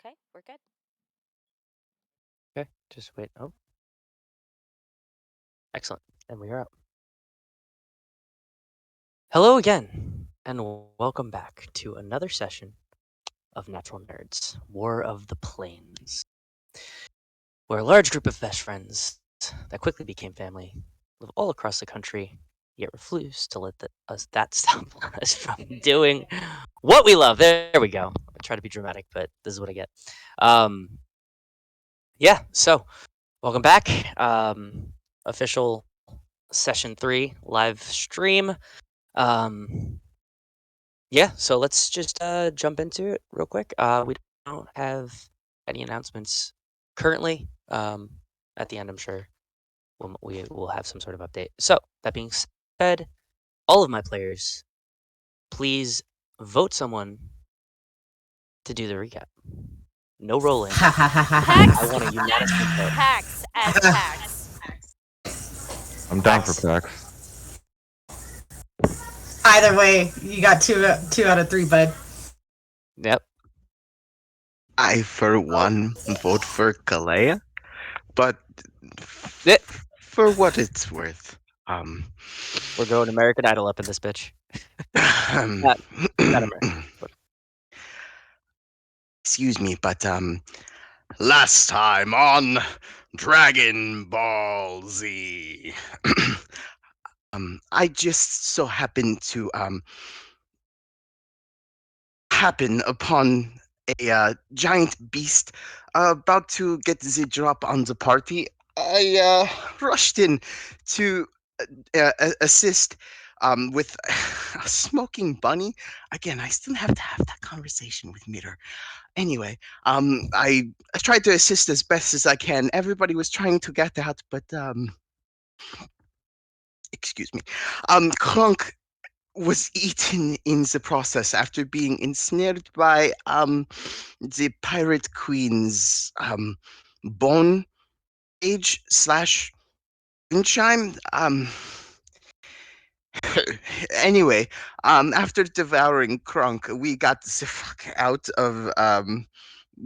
Okay, we're good. Okay, just wait. Oh, excellent. And we are up. Hello again, and welcome back to another session of Natural Nerds, War of the Plains, where a large group of best friends that quickly became family live all across the country, yet refuse to let us that stop us from doing what we love. There we go. I try to be dramatic, but this is what I get. Yeah, so welcome back. Official session 3 live stream. Yeah, so let's just jump into it real quick. We don't have any announcements currently. At the end, I'm sure we will have some sort of update. So that being said, all of my players, please vote someone to do the recap. No rolling. I want a unanimous vote. Pax as Pax. I'm down for Pax. Pax. Either way, you got two out of 3, bud. Yep. I, for one, vote for Calaia, but It. for what it's worth, We're going American Idol up in this bitch. Not American. But excuse me, but last time on Dragon Ball Z, I just so happened to happen upon a giant beast about to get the drop on the party. I rushed in to assist with a smoking bunny. Again, I still have to have that conversation with Mirror. Anyway, I tried to assist as best as I can. Everybody was trying to get out, but excuse me, Krunk was eaten in the process after being ensnared by the pirate queen's bone age slash moonshine. Anyway, after devouring Krunk, we got the fuck out of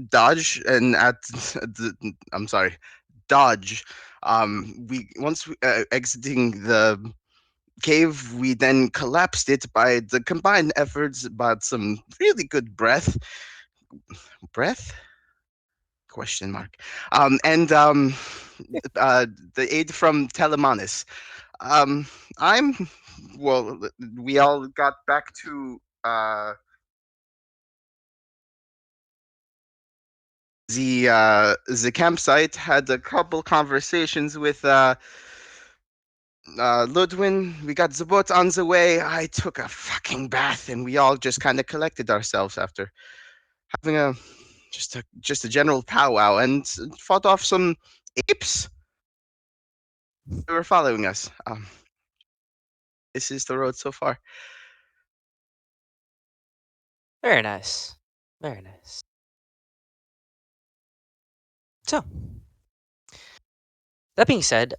Dodge and at I'm sorry, Dodge. We once exiting the cave, we then collapsed it by the combined efforts about some really good breath question mark and the aid from Telemanus. I'm well. We all got back to the campsite. Had a couple conversations with Ludwin. We got the boat on the way. I took a fucking bath, and we all just kind of collected ourselves after having just a general powwow and fought off some apes who were following us. This is the road so far. very nice. Very nice. So, that being said,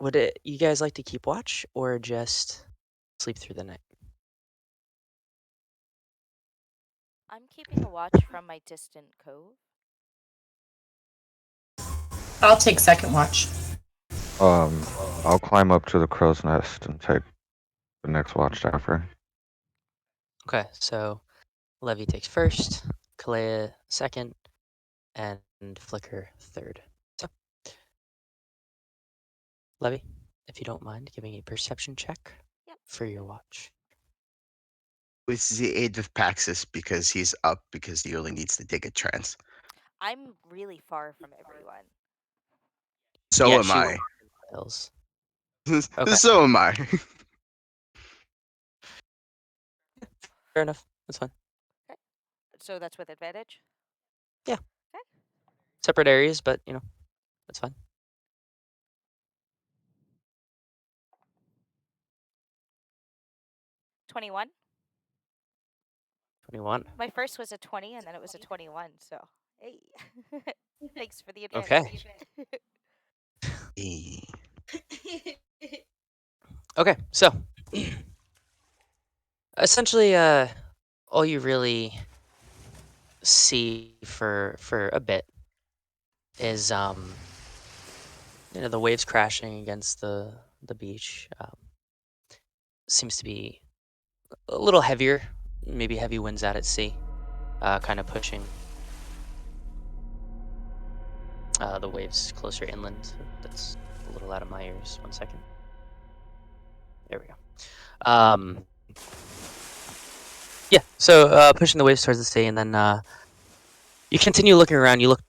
would you guys like to keep watch or just sleep through the night? I'm keeping a watch from my distant cove. I'll take second watch. I'll climb up to the crow's nest and take the next watch after. Okay, so Levi takes first, Calaia second, and Flicker third. So, Levi, if you don't mind giving a perception check for your watch. With the aid of Paxxus because he's up because he only needs to take a trance. I'm really far from everyone. So Yeah, am she I. went in the hills. Okay. So am I. Fair enough. That's fine. Okay. So that's with advantage? Yeah. Okay. Separate areas, but that's fine. 21. 21. My first was a 20, and then it was a 21. So, hey, thanks for the advantage. Okay. Okay, so essentially, all you really see for a bit is the waves crashing against the beach. Seems to be a little heavier, maybe heavy winds out at sea, kind of pushing the waves closer inland. That's a little out of my ears. 1 second. There we go. Yeah, so pushing the waves towards the sea, and then you continue looking around. You look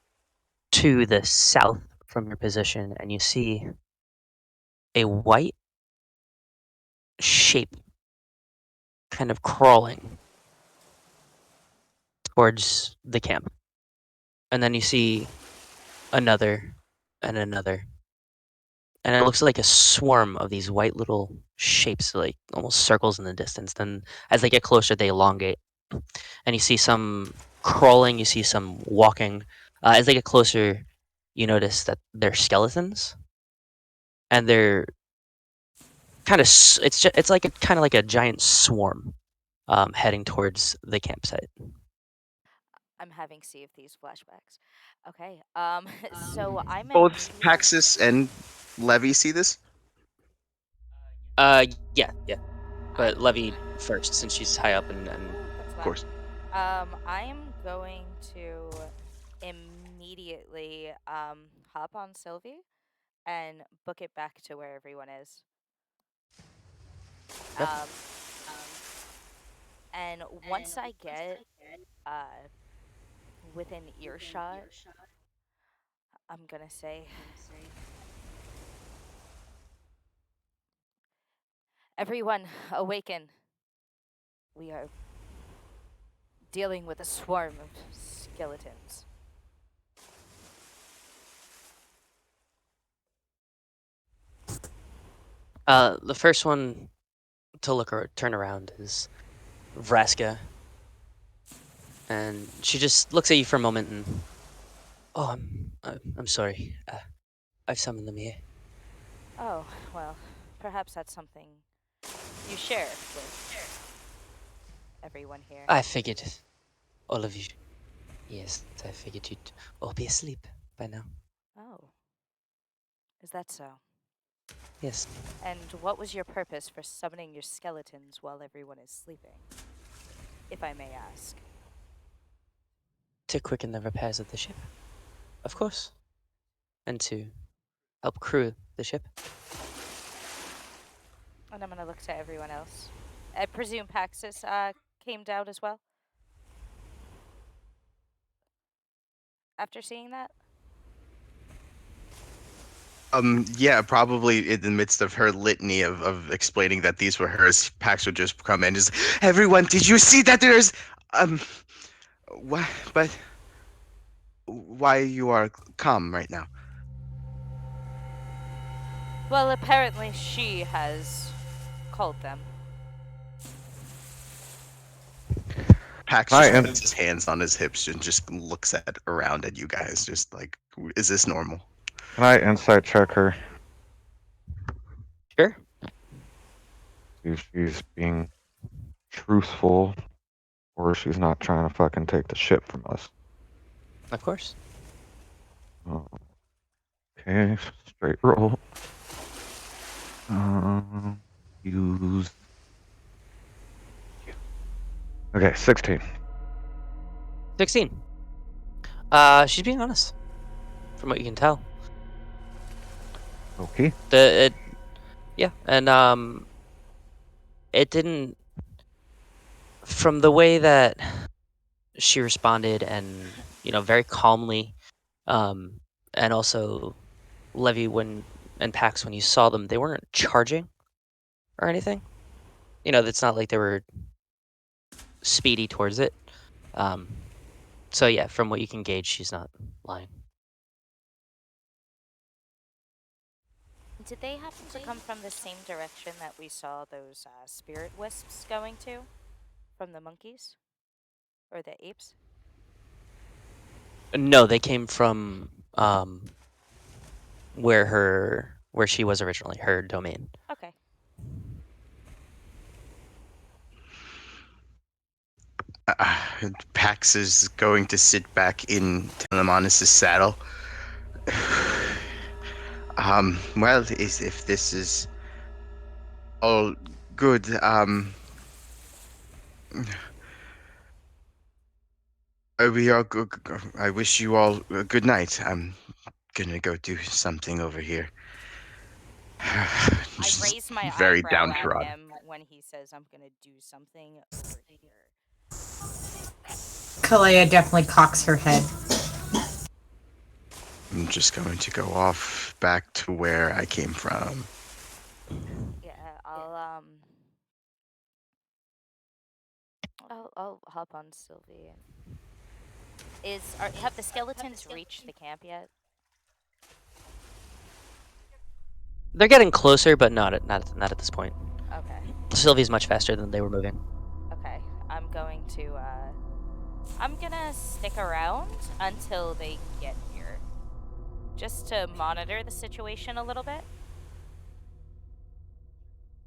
to the south from your position, and you see a white shape kind of crawling towards the camp. And then you see another and another. And it looks like a swarm of these white little shapes, like almost circles in the distance. Then as they get closer, they elongate. And you see some crawling, you see some walking. As they get closer, you notice that they're skeletons. And they're kind of, it's like kind of like a giant swarm heading towards the campsite. I'm having Sea of Thieves flashbacks. Okay. So I'm Both immediately. Paxxus and Levi see this. Yeah. But Levi first, since she's high up and That's Of fine. course. I'm going to immediately hop on Sylvie and book it back to where everyone is. Okay. And once I get within earshot, I'm gonna say, everyone, awaken. We are dealing with a swarm of skeletons. The first one to look or turn around is Vraska, and she just looks at you for a moment and, oh, I'm sorry. I've summoned them here. Oh, well, perhaps that's something you share with everyone here. I figured, all of you. Yes, I figured you'd all be asleep by now. Oh, is that so? Yes. And what was your purpose for summoning your skeletons while everyone is sleeping? If I may ask. To quicken the repairs of the ship, of course, and to help crew the ship. And I'm gonna look to everyone else. I presume Paxxus came down as well? After seeing that? Yeah, probably in the midst of her litany of explaining that these were hers, Pax would just come in and just, everyone, did you see that there's, what, but, why you are calm right now? Well, apparently she has called them. Pax Hi, just and puts his hands on his hips and just looks around at you guys, just like, is this normal? can I insight check her? Sure. See if she's being truthful or she's not trying to fucking take the ship from us. Of course. Oh, okay, straight roll. Use. Okay, 16. 16. She's being honest, from what you can tell. Okay. Yeah, and it didn't. From the way that she responded, and very calmly, and also Levy and Pax, when you saw them, they weren't charging or anything. It's not like they were speedy towards it. So yeah, from what you can gauge, she's not lying. Did they happen to come from the same direction that we saw those spirit wisps going to? From the monkeys? Or the apes? No, they came from where she was originally, her domain. Okay. Pax is going to sit back in Telemanus' saddle. Well, if this is all good, I wish you all a good night. I'm gonna go do something over here. I Just raise my very eyebrow at downtrodden. him when he says I'm gonna do something over here. Calaia definitely cocks her head. I'm just going to go off back to where I came from. Yeah, I'll hop on Sylvie. Have the skeletons reached the camp yet? They're getting closer, but not at this point. Okay. Sylvie's much faster than they were moving. Okay. I'm gonna stick around until they get here. Just to monitor the situation a little bit.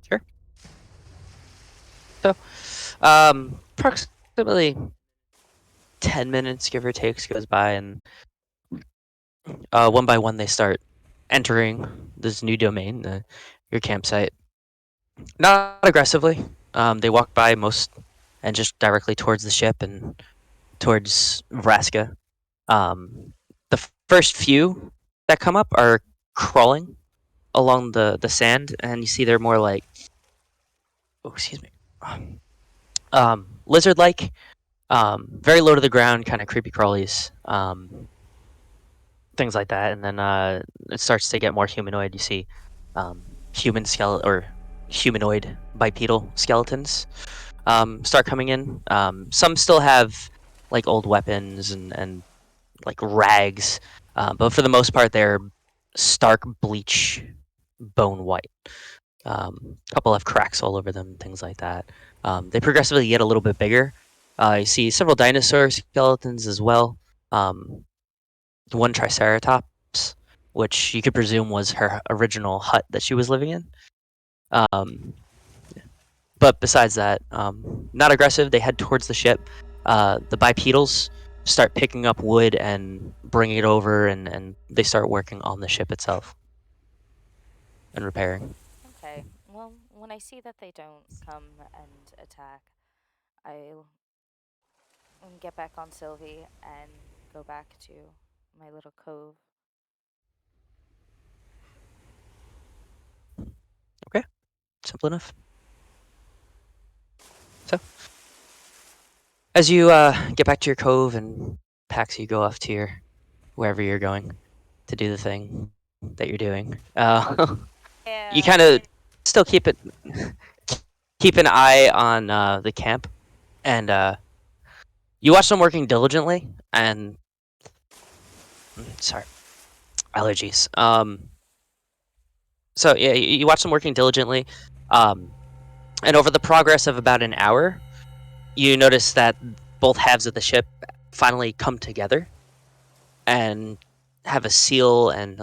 Sure. So, approximately 10 minutes, give or take, goes by, and one by one they start entering this new domain, your campsite. Not aggressively. They walk by most and just directly towards the ship and towards Vraska. The first few that come up are crawling along the sand, and you see they're more like, oh, excuse me, lizard-like, very low to the ground, kind of creepy crawlies, things like that. And then it starts to get more humanoid. You see human skeleton or humanoid bipedal skeletons start coming in. Some still have like old weapons and like rags, but for the most part they're stark bleach bone white. Couple have cracks all over them, things like that. They progressively get a little bit bigger. You see several dinosaur skeletons as well. One triceratops, which you could presume was her original hut that she was living in. But besides that, not aggressive. They head towards the ship. The bipedals start picking up wood and bringing it over, and they start working on the ship itself and repairing. Okay. Well, when I see that they don't come and attack, I'll get back on Sylvie and go back to my little cove. Okay, simple enough. So, as you get back to your cove and Pax, you go off to your wherever you're going to do the thing that you're doing. You kind of still keep an eye on the camp, and you watch them working diligently. And sorry, allergies. So yeah, you watch them working diligently, and over the progress of about an hour, you notice that both halves of the ship finally come together and have a seal, and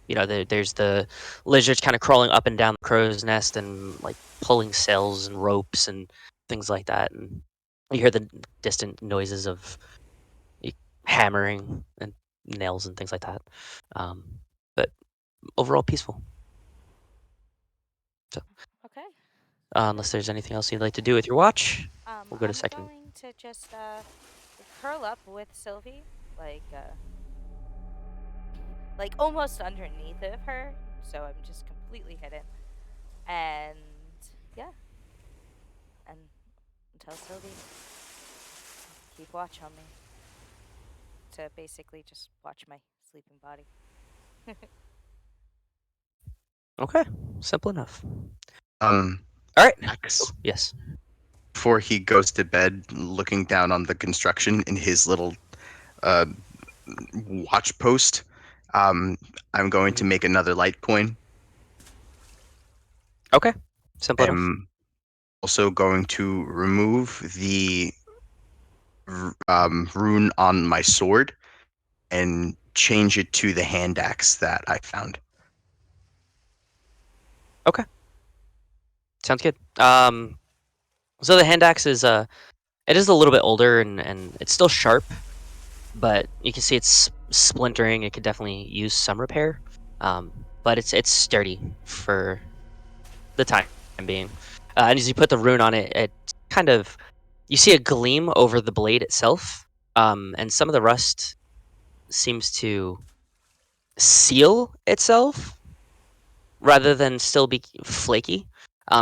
there's the lizards kind of crawling up and down the crow's nest and like pulling sails and ropes and things like that, and you hear the distant noises of hammering and nails and things like that. But overall peaceful. So Okay. unless there's anything else you'd like to do with your watch, we'll go to I'm second. going to just curl up with Sylvie, like almost underneath of her, so I'm just completely hidden. And yeah, and tell Sylvie keep watch on me to basically just watch my sleeping body. Okay, simple enough. All right. Max, Yes. before he goes to bed, looking down on the construction in his little uh, watch post, I'm going to make another light coin. Okay, simple enough. I'm also going to remove the rune on my sword and change it to the hand axe that I found. Okay. Sounds good. So the hand axe is It is a little bit older and it's still sharp, but you can see it's splintering. It could definitely use some repair, but it's sturdy for the time being. And as you put the rune on it, it kind of you see a gleam over the blade itself, and some of the rust seems to seal itself rather than still be flaky.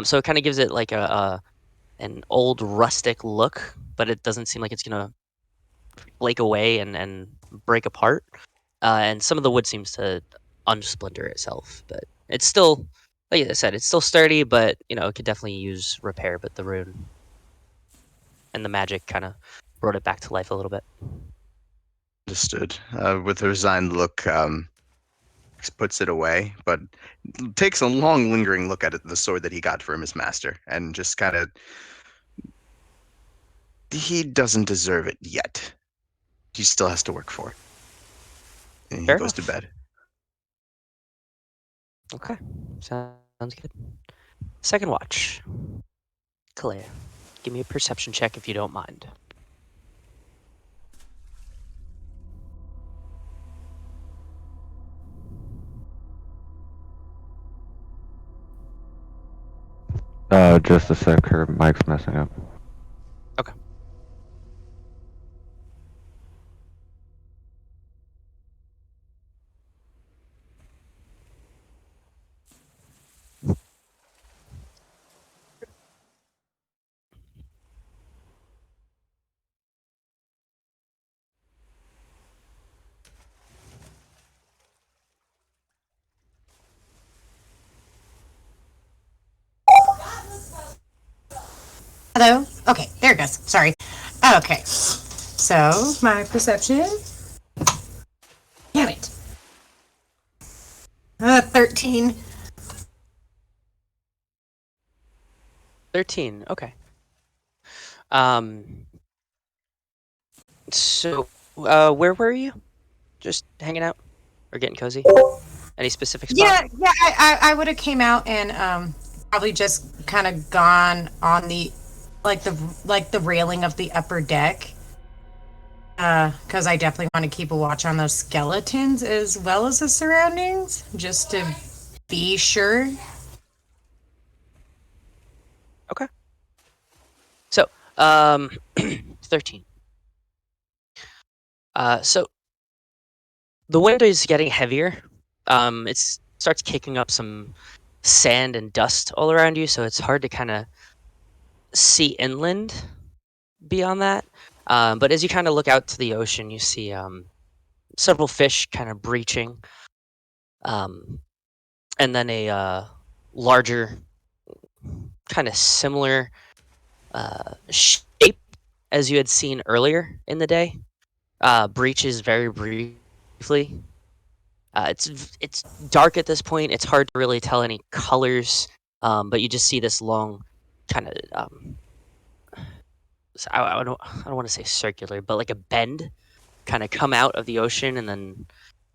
So it kind of gives it like an old rustic look, but it doesn't seem like it's gonna flake away and break apart. And some of the wood seems to unsplinter itself, but it's still, like I said, it's still sturdy, but it could definitely use repair. But the rune and the magic kind of brought it back to life a little bit. Understood. With a resigned look, puts it away, but takes a long, lingering look at the sword that he got from his master, and just kind of. He doesn't deserve it yet. He still has to work for it. And he Fair goes to enough. bed. Okay, sounds good. Second watch. Calaia, give me a perception check if you don't mind. Just a sec, her mic's messing up. Okay. Hello? Okay, there it goes. Sorry. Okay. So, my perception. Damn it. 13. 13. Okay. So, where were you? Just hanging out or getting cozy? Any specific spot? Yeah, I would have came out and probably just kind of gone on the the railing of the upper deck. Because I definitely want to keep a watch on those skeletons as well as the surroundings, just to be sure. Okay. So, 13. So the wind is getting heavier. It starts kicking up some sand and dust all around you, so it's hard to kind of see inland beyond that. But as you kind of look out to the ocean, you see several fish kind of breaching, and then a larger, kind of similar shape as you had seen earlier in the day. Breaches very briefly. It's dark at this point. It's hard to really tell any colors, but you just see this long, kind of I don't want to say circular, but like a bend, kind of come out of the ocean, and then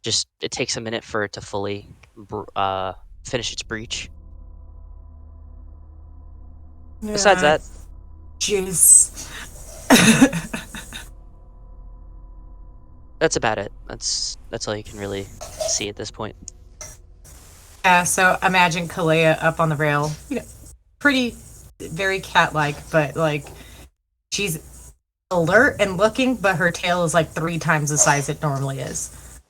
just it takes a minute for it to fully finish its breach. Besides that, Juice. that's about it. That's all you can really see at this point. Yeah, so imagine Calaia up on the rail. Pretty, very cat-like, but she's alert and looking, but her tail is like 3 times the size it normally is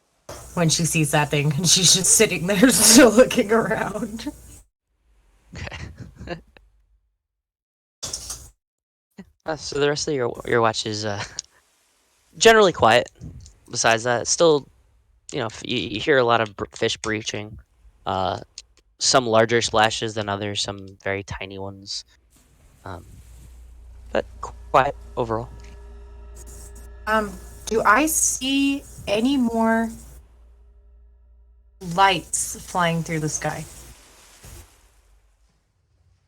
when she sees that thing, and she's just sitting there still looking around. Okay. So the rest of your watch is generally quiet. Besides that, it's still, you hear a lot of fish breaching. Some larger splashes than others, some very tiny ones. But quiet overall. Do I see any more lights flying through the sky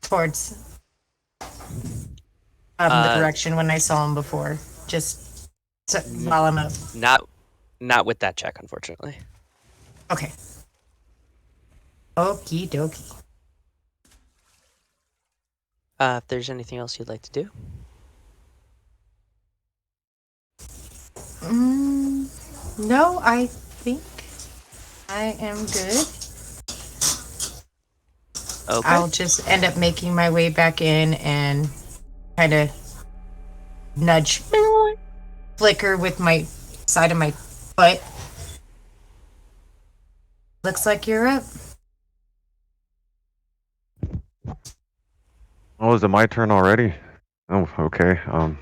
towards the direction when I saw them before? Just while I'm up. Not with that check, unfortunately. Okay. Okie dokie. If there's anything else you'd like to do. No, I think I am good. Okay. I'll just end up making my way back in and kind of nudge Flicker with my side of my foot. Looks like you're up. Oh, is it my turn already? Oh, okay. I'm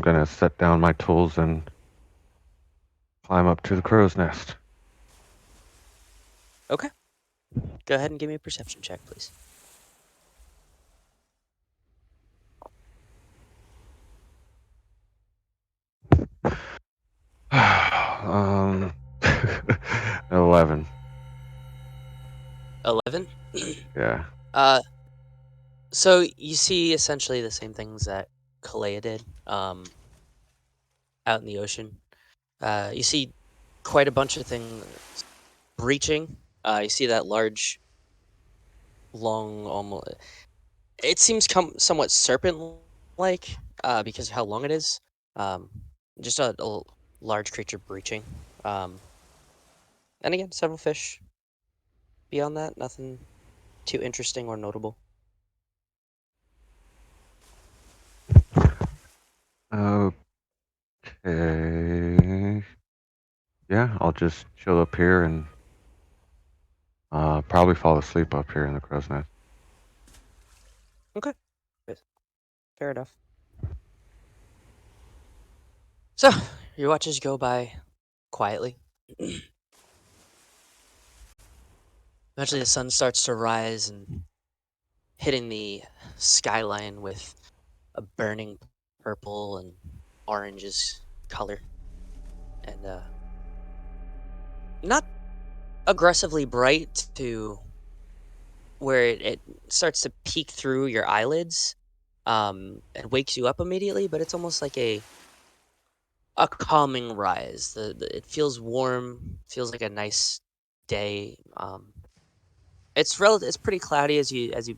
gonna set down my tools and climb up to the crow's nest. Okay. Go ahead and give me a perception check, please. um, 11. 11. Yeah. So you see essentially the same things that Calaia did, out in the ocean. You see quite a bunch of things breaching. You see that large, long, almost. It seems somewhat serpent-like, because of how long it is. Just a large creature breaching. And again, several fish. Beyond that, nothing too interesting or notable. Okay. Yeah, I'll just chill up here and probably fall asleep up here in the crow's nest. Okay. Fair enough. So, your watches go by quietly. Eventually, the sun starts to rise and hitting the skyline with a burning purple and oranges color. And not aggressively bright to where it starts to peek through your eyelids, and wakes you up immediately, but it's almost like a calming rise. It feels warm, feels like a nice day. It's pretty cloudy as you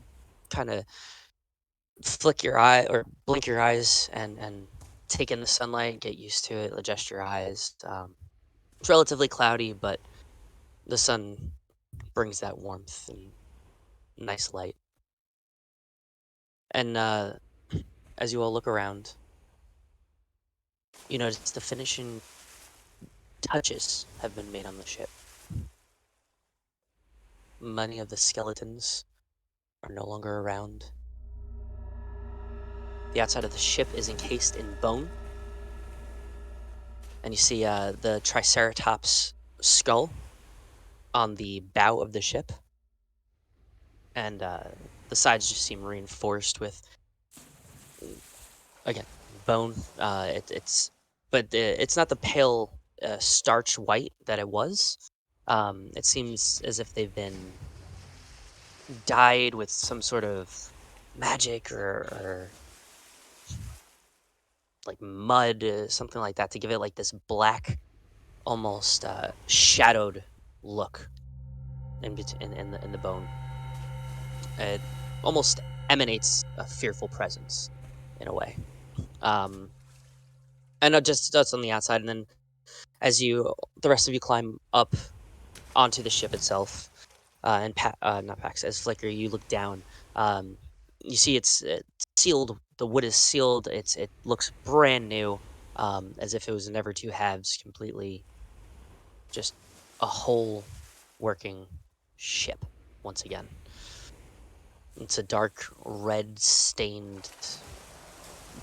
kind of flick your eye or blink your eyes and take in the sunlight, get used to it, adjust your eyes. It's relatively cloudy, but the sun brings that warmth and nice light. And as you all look around, you notice the finishing touches have been made on the ship. Many of the skeletons are no longer around. The outside of the ship is encased in bone. And you see the Triceratops skull on the bow of the ship. And the sides just seem reinforced with, again, bone. It's not the pale starch white that it was. It seems as if they've been dyed with some sort of magic or like mud, something like that, to give it like this black, almost shadowed look in the bone. It almost emanates a fearful presence in a way. And just that's on the outside, and then as the rest of you climb up onto the ship itself, and not Pax, as Flicker, you look down. You see it's sealed. The wood is sealed. It looks brand new, as if it was never two halves, completely just a whole working ship once again. It's a dark red stained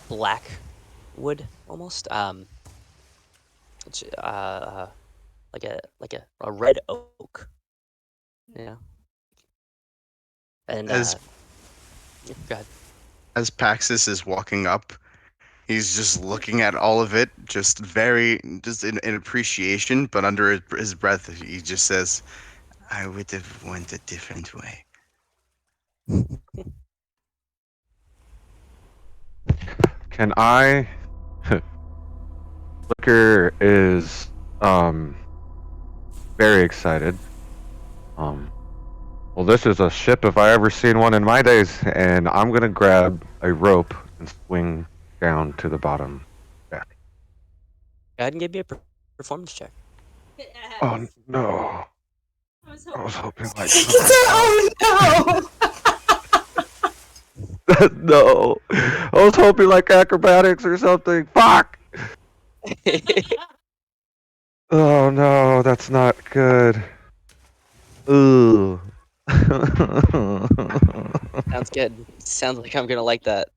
black wood almost. It's like a red oak. Yeah. And As yeah, go ahead. as Paxxus is walking up, he's just looking at all of it, just in appreciation, but under his breath, he just says, "I would have went a different way." Can I? Flicker is very excited. Well, this is a ship if I ever seen one in my days, and I'm gonna grab a rope and swing down to the bottom deck. Go ahead and give me a performance check. Oh no! I was hoping like Oh no! no. I was hoping like acrobatics or something. Fuck! Oh no, that's not good. Ooh. Sounds good. Sounds like I'm gonna like that.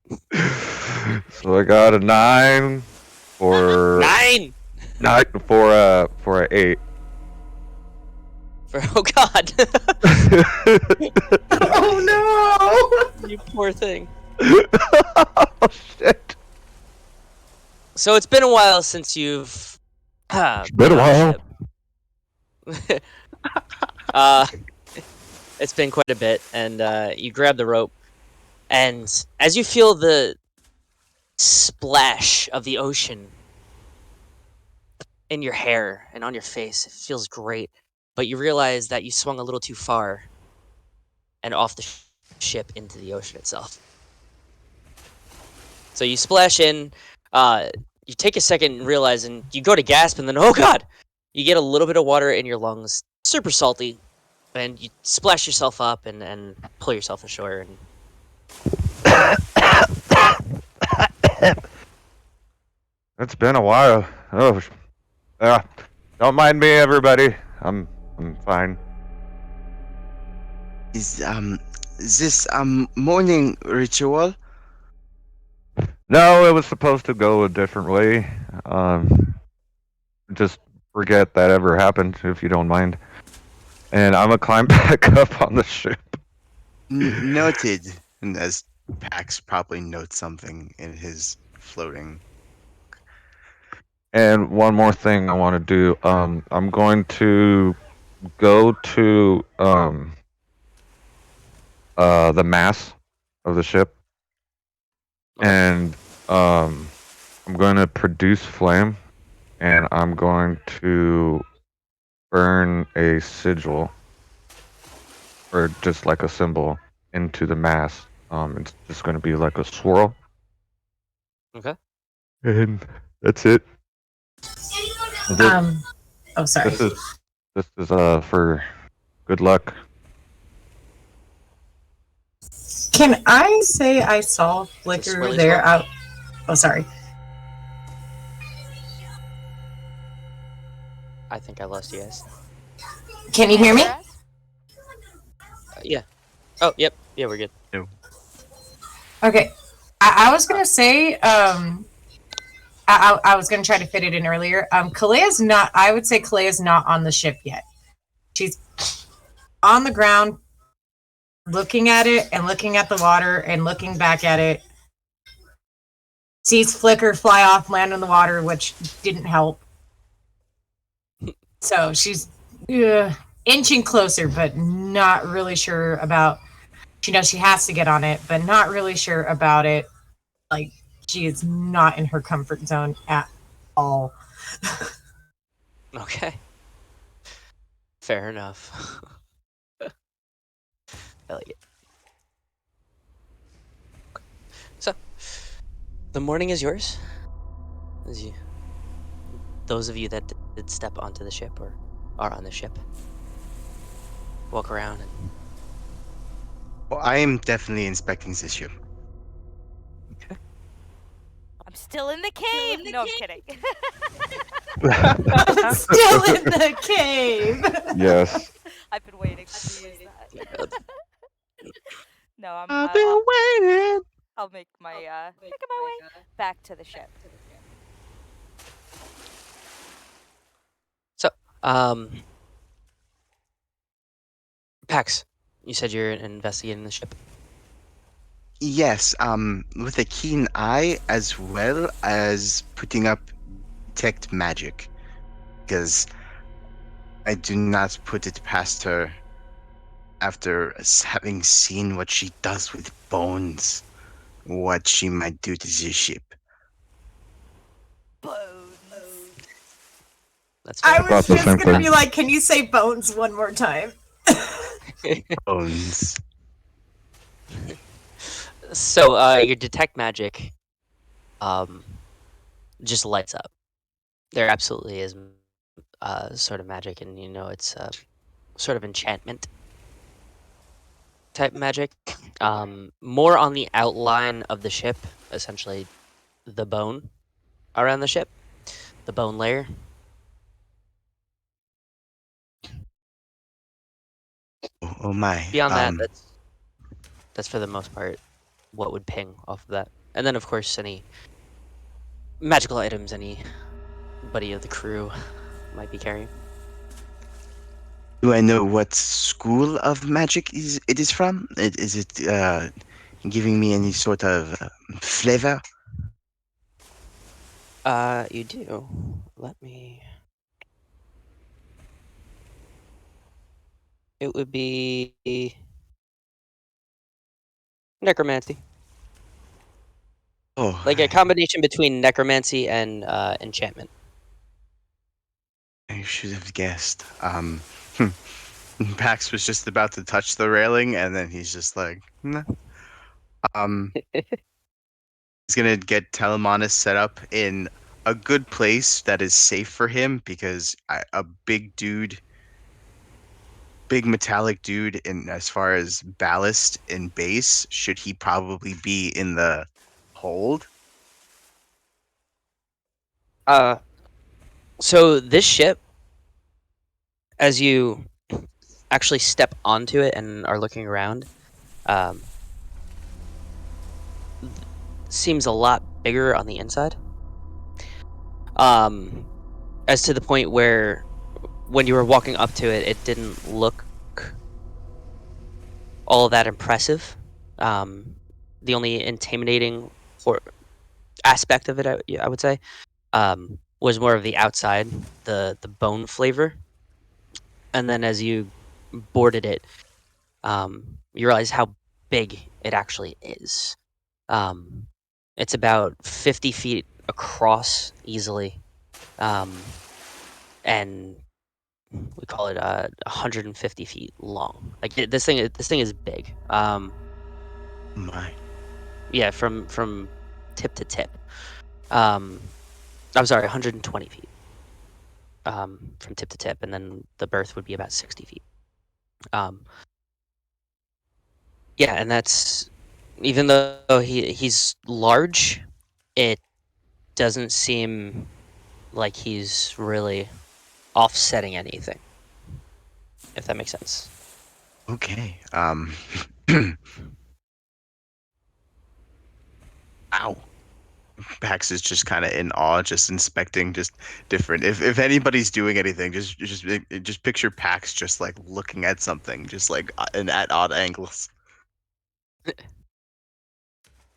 So I got a 9 for 9 for a 8. for oh god. Oh no! You poor thing. Oh shit! So it's been a while since you've Been a on while. ship. It's been quite a bit, and you grab the rope, and as you feel the splash of the ocean in your hair and on your face, it feels great. But you realize that you swung a little too far and off the ship into the ocean itself. So you splash in, you take a second and realize, and you go to gasp, and then, oh god! You get a little bit of water in your lungs, super salty, and you splash yourself up and pull yourself ashore. And It's been a while. Oh, don't mind me, everybody. I'm fine. Is this morning ritual? No, it was supposed to go a different way. Just forget that ever happened, if you don't mind. And I'm gonna climb back up on the ship. Noted. And as Pax probably notes something in his floating. And one more thing I want to do. I'm going to go to the mast of the ship, and I'm going to produce flame, and I'm going to burn a sigil, or just like a symbol, into the mast. It's just going to be like a swirl. Okay. And that's it. Oh, sorry. This is for good luck. Can I say I saw Flicker really there? slow? Oh, sorry. I think I lost you guys. Can you hear me? Yeah. Oh, yep. Yeah, we're good. Okay. I was gonna say, I was gonna try to fit it in earlier. Calaia's not. I would say Calaia's not on the ship yet. She's on the ground, looking at it and looking at the water and looking back at it. Sees Flicker fly off, land in the water, which didn't help. So she's inching closer, but not really sure about. She knows she has to get on it, but not really sure about it. Like, she is not in her comfort zone at all. Okay. Fair enough. I like it. So, the morning is yours. Those of you that did step onto the ship or are on the ship, walk around and Well, I am definitely inspecting this ship. I'm still in the cave. No, I'm kidding. Still in the cave. Yes. I've been waiting to use that. No, I've been waiting. I'll make my making my way back to the ship. so. Pax, you said you're investigating the ship. Yes, with a keen eye as well as putting up detect magic, because I do not put it past her after having seen what she does with bones, what she might do to this ship. Bones. That's I fair. was the just same gonna thing. be like, can you say bones one more time? Bones. So, your detect magic, just lights up. There absolutely is sort of magic, and it's sort of enchantment type magic. More on the outline of the ship, essentially the bone around the ship, the bone layer. Oh my. Beyond that, that's for the most part what would ping off of that. And then of course any magical items anybody of the crew might be carrying. Do I know what school of magic it is from? Is it giving me any sort of flavor? You do. Let me. It would be necromancy, Oh, like a combination between necromancy and enchantment. I should have guessed. Pax was just about to touch the railing, and then he's just like, nah. He's gonna get Telemanus set up in a good place that is safe for him because a big dude, big metallic dude, in as far as ballast and base, should he probably be in the hold? So this ship, as you actually step onto it and are looking around, seems a lot bigger on the inside. As to the point where when you were walking up to it, it didn't look all that impressive. The only intimidating aspect of it, I would say, was more of the outside, the bone flavor. And then as you boarded it, you realize how big it actually is. It's about 50 feet across easily, and we call it 150 feet long. Like this thing is big. My. Yeah, from tip to tip. I'm sorry, 120 feet. From tip to tip, and then the berth would be about 60 feet. Yeah, and that's even though he's large, it doesn't seem like he's really offsetting anything. If that makes sense. Okay. Ow. Pax is just kind of in awe, just inspecting, just different. If anybody's doing anything, just picture Pax just like looking at something, just like and at odd angles.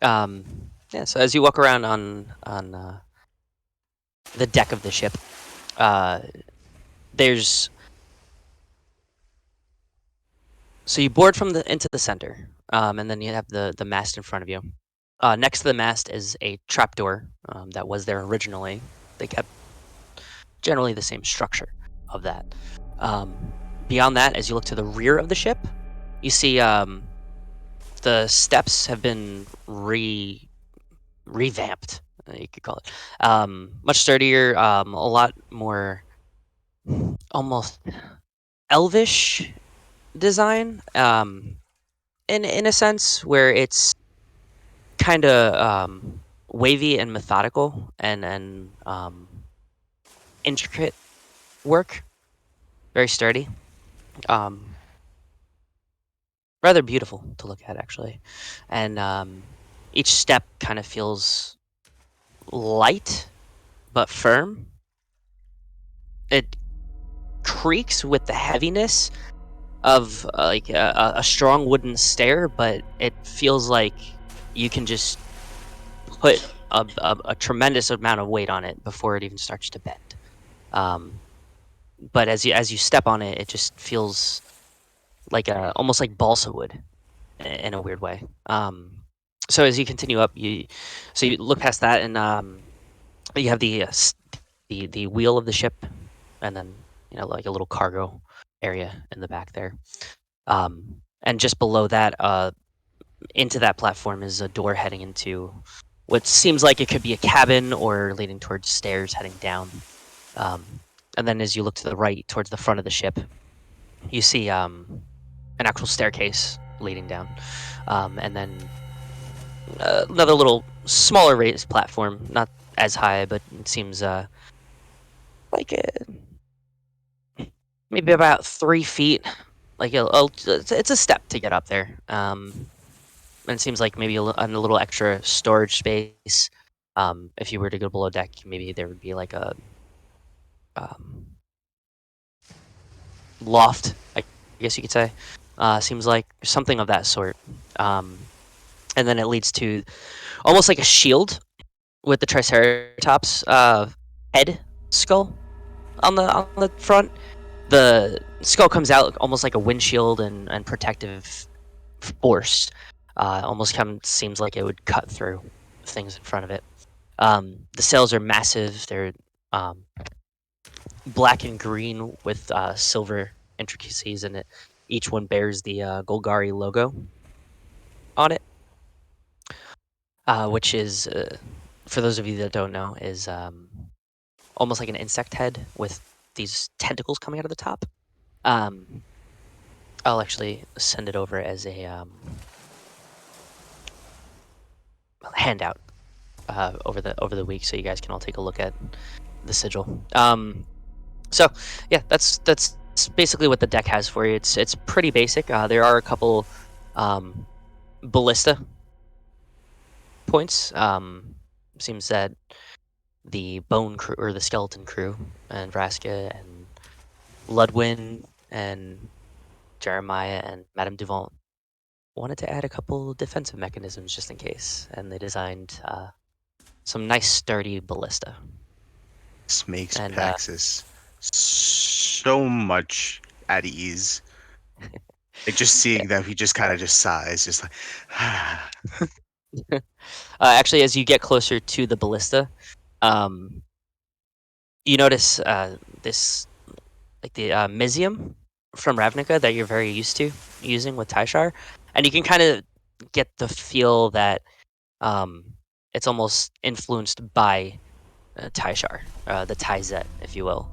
Yeah. So as you walk around on the deck of the ship, there's so you board from into the center, and then you have the mast in front of you. Next to the mast is a trapdoor that was there originally. They kept generally the same structure of that. Beyond that, as you look to the rear of the ship, you see the steps have been revamped. You could call it much sturdier, a lot more almost elvish design. In a sense, where it's kind of wavy and methodical and intricate work, very sturdy, rather beautiful to look at actually, and each step kind of feels light but firm. It creaks with the heaviness of like a strong wooden stair, but it feels like you can just put a tremendous amount of weight on it before it even starts to bend. But as you step on it, it just feels like almost like balsa wood in a weird way. So as you continue up, you look past that, and you have the wheel of the ship, and then like a little cargo area in the back there. And just below that, into that platform is a door heading into what seems like it could be a cabin or leading towards stairs heading down. And then as you look to the right towards the front of the ship, you see an actual staircase leading down, and then another little smaller raised platform, not as high, but it seems like maybe about 3 feet. Like it's a step to get up there. And it seems like maybe a little extra storage space. If you were to go below deck, maybe there would be like a loft, I guess you could say. Seems like something of that sort. And then it leads to almost like a shield with the Triceratops head skull on the front. The skull comes out almost like a windshield and protective force. Almost seems like it would cut through things in front of it. The sails are massive. They're black and green with silver intricacies in it. Each one bears the Golgari logo on it, which is, for those of you that don't know, is almost like an insect head with these tentacles coming out of the top. I'll actually send it over as a handout over the week, so you guys can all take a look at the sigil. So yeah, that's basically what the deck has for you. It's pretty basic. There are a couple ballista points. Seems that the bone crew or the skeleton crew and Vraska and Ludwin and Jeremiah and Madame Duvant wanted to add a couple defensive mechanisms just in case, and they designed some nice sturdy ballista. This makes And, Paxxus so much at ease. Like just seeing them, he just kind of just sighs, just like. Actually, as you get closer to the ballista, you notice this, like the Mizium from Ravnica that you're very used to using with Tyshar, and you can kind of get the feel that it's almost influenced by Tyshar, the Tyzet, if you will.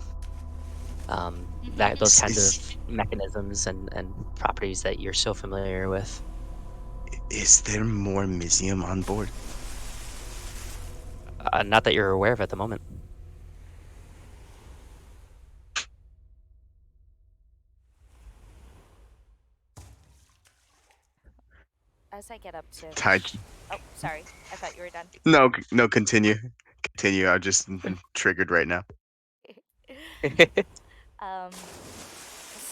Those kinds of mechanisms and properties that you're so familiar with. Is there more Mizium on board? Not that you're aware of at the moment. As I get up to... Ty- Oh, sorry. I thought you were done. No, continue. Continue. I'm just triggered right now.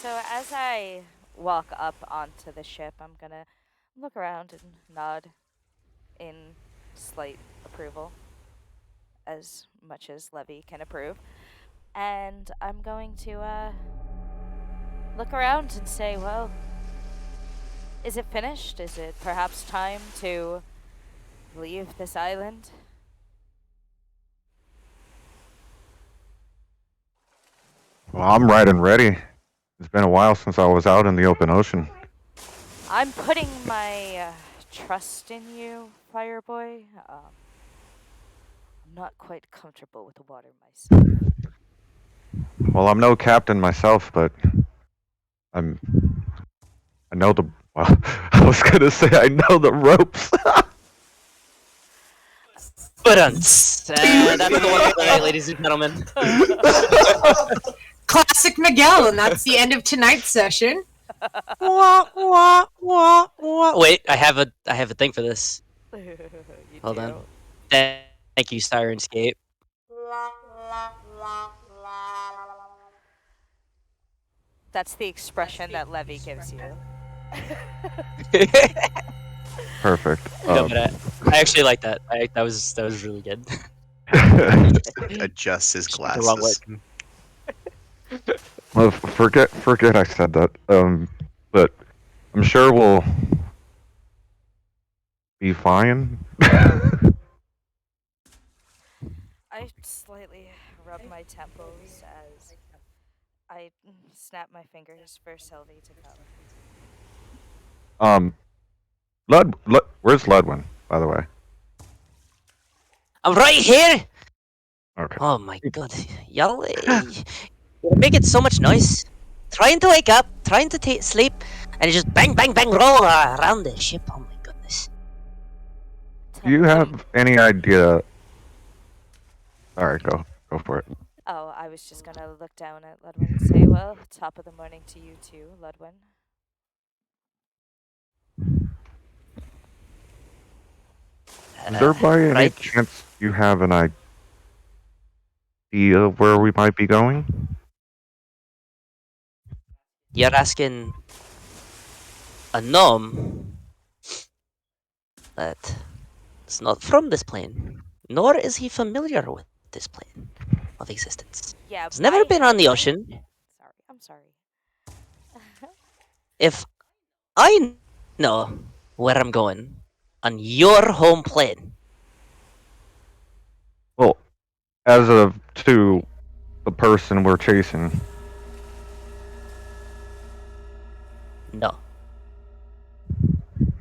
So as I walk up onto the ship, I'm gonna look around and nod in slight approval, as much as Levi can approve. And I'm going to look around and say, well, is it finished? Is it perhaps time to leave this island? Well, I'm right and ready. It's been a while since I was out in the open ocean. I'm putting my trust in you, Fireboy. I'm not quite comfortable with the water myself. Well, I'm no captain myself, but I know the. Well, I was gonna say I know the ropes. But that's the one for tonight, ladies and gentlemen. Classic Miguel, and that's the end of tonight's session. Wah, wah, wah, wah. Wait, I have a thing for this. Hold on. Thank you, Sirenscape. That's the expression that Levi gives you. Perfect. No, but I actually like that. That was really good. Adjusts his The wrong glasses. way. Well, forget I said that. But I'm sure we'll be fine. I slightly rub my temples as I snap my fingers for Sylvie to come. Where's Ludwin, by the way? I'm right here. Okay. Oh my god, y'all make it so much noise. Trying to wake up, trying to sleep, and you just bang, bang, bang, roll around the ship. Oh my goodness. Do you have any idea? Alright, go for it. Oh, I was just gonna look down at Ludwin and say, well, top of the morning to you too, Ludwin. Is there by any Right? chance you have an idea of where we might be going? You're asking a gnome that is not from this plane, nor is he familiar with this plane of existence. Yeah, He's never been on the my- ocean. Sorry, I'm sorry. If I know where I'm going on your home plane, Well, as of to the person we're chasing. no.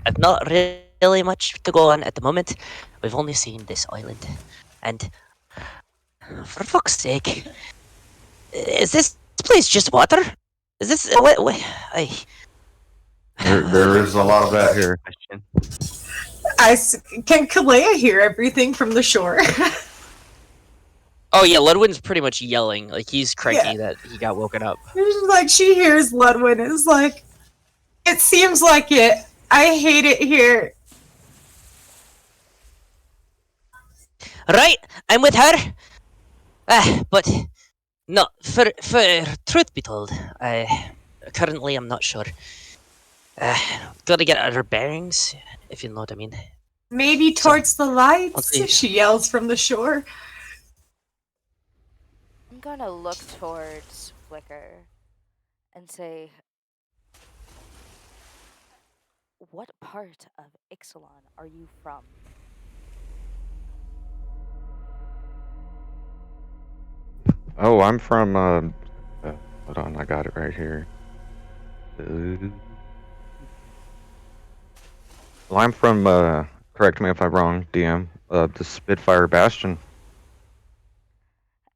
I've not really much to go on at the moment. We've only seen this island. And for fuck's sake, is this place just water? Is this what There is a lot of that here. Can Calaia hear everything from the shore? Oh yeah, Ludwin's pretty much yelling, like he's cranky that he got woken up. Like she hears Ludwin and is like, it seems like it. I hate it here. Right, I'm with her. But no, for truth be told, I currently I'm not sure. Gotta get her bearings, if you know what I mean. Maybe towards the lights, see. she yells from the shore. I'm gonna look towards Flicker and say, what part of Ixalan are you from? Oh, I'm from, hold on, I got it right here. Well, I'm from, correct me if I'm wrong, DM, the Spitfire Bastion.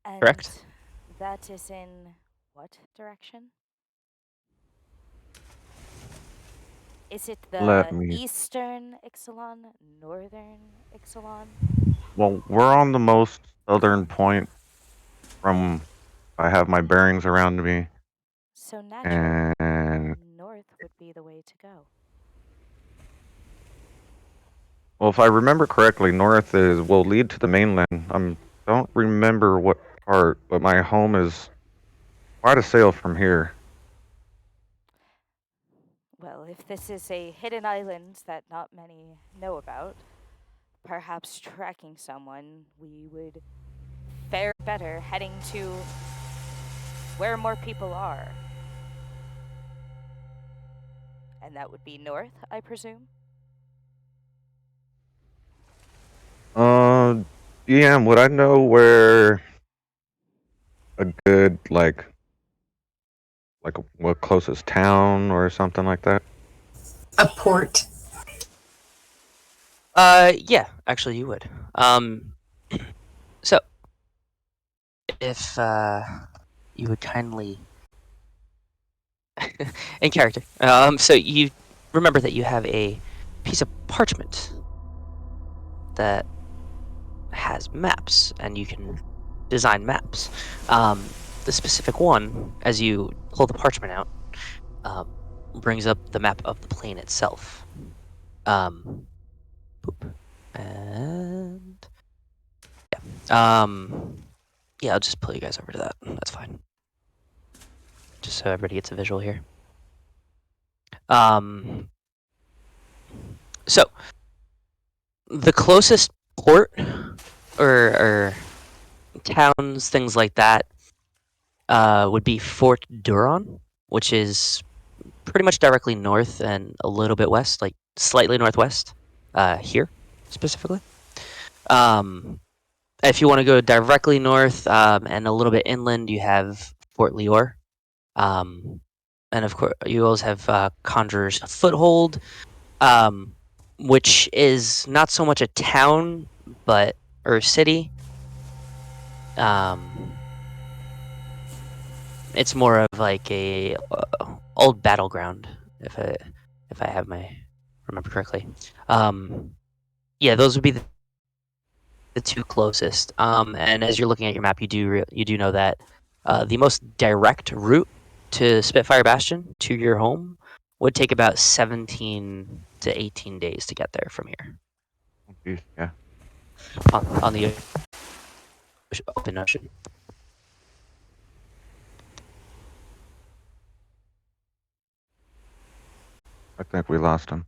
And Correct. that is in what direction? Is it the Let me- eastern Ixalan, northern Ixalan? Well, we're on the most southern point from, I have my bearings around me, So naturally, and, north would be the way to go. well, if I remember correctly, north will lead to the mainland. I don't remember what part, but my home is quite a sail from here. Well, if this is a hidden island that not many know about, perhaps tracking someone, we would fare better heading to where more people are. And that would be north, I presume? DM, would I know where a good, like what closest town or something like that? A port. Yeah, actually you would. So, if, you would kindly... in character. So you remember that you have a piece of parchment that has maps, and you can design maps. The specific one, as you pull the parchment out, brings up the map of the plane itself. Boop. And yeah. Yeah, I'll just pull you guys over to that. That's fine. Just so everybody gets a visual here. So the closest port or towns, things like that, would be Fort Duron, which is pretty much directly north and a little bit west, like slightly northwest, here specifically. If you want to go directly north and a little bit inland, you have Fort Leor. And of course, you also have Conjurer's Foothold, which is not so much a town, or a city, It's more of like a old battleground, if I have my remember correctly. Yeah, those would be the two closest. And as you're looking at your map, you do know that the most direct route to Spitfire Bastion to your home would take about 17 to 18 days to get there from here Jeez, yeah. on the open ocean. I think we lost him.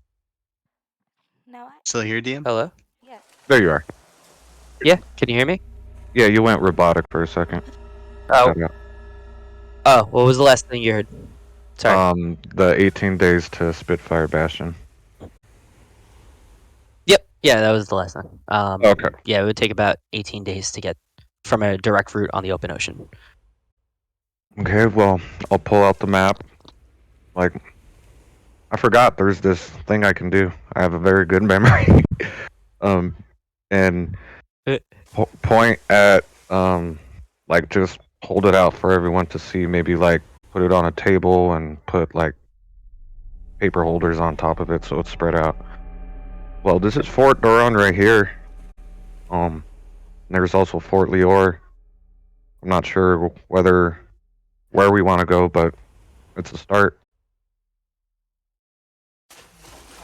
No, Still here, DM? Hello? yeah. There you are. Yeah, can you hear me? Yeah, you went robotic for a second. Oh, Yeah. oh, what was the last thing you heard? Sorry. The 18 days to Spitfire Bastion. Yep. Yeah, that was the last one. Okay. Yeah, it would take about 18 days to get from a direct route on the open ocean. Okay, well, I'll pull out the map. Like, I forgot there's this thing I can do. I have a very good memory. And point at, like, just hold it out for everyone to see. Maybe, like, put it on a table and put, like, paper holders on top of it so it's spread out. Well, this is Fort Doron right here. There's also Fort Leor. I'm not sure where we want to go, but it's a start.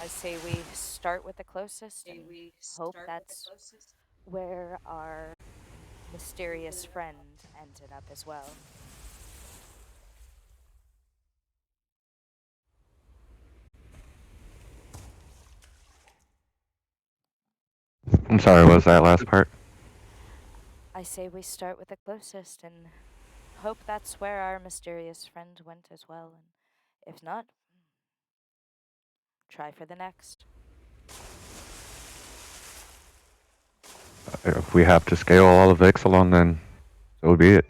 I say we start with the closest and hope that's where our mysterious friend ended up as well. I'm sorry, what was that last part? I say we start with the closest and hope that's where our mysterious friend went as well. And if not, try for the next. If we have to scale all of Ixalan, then so be it.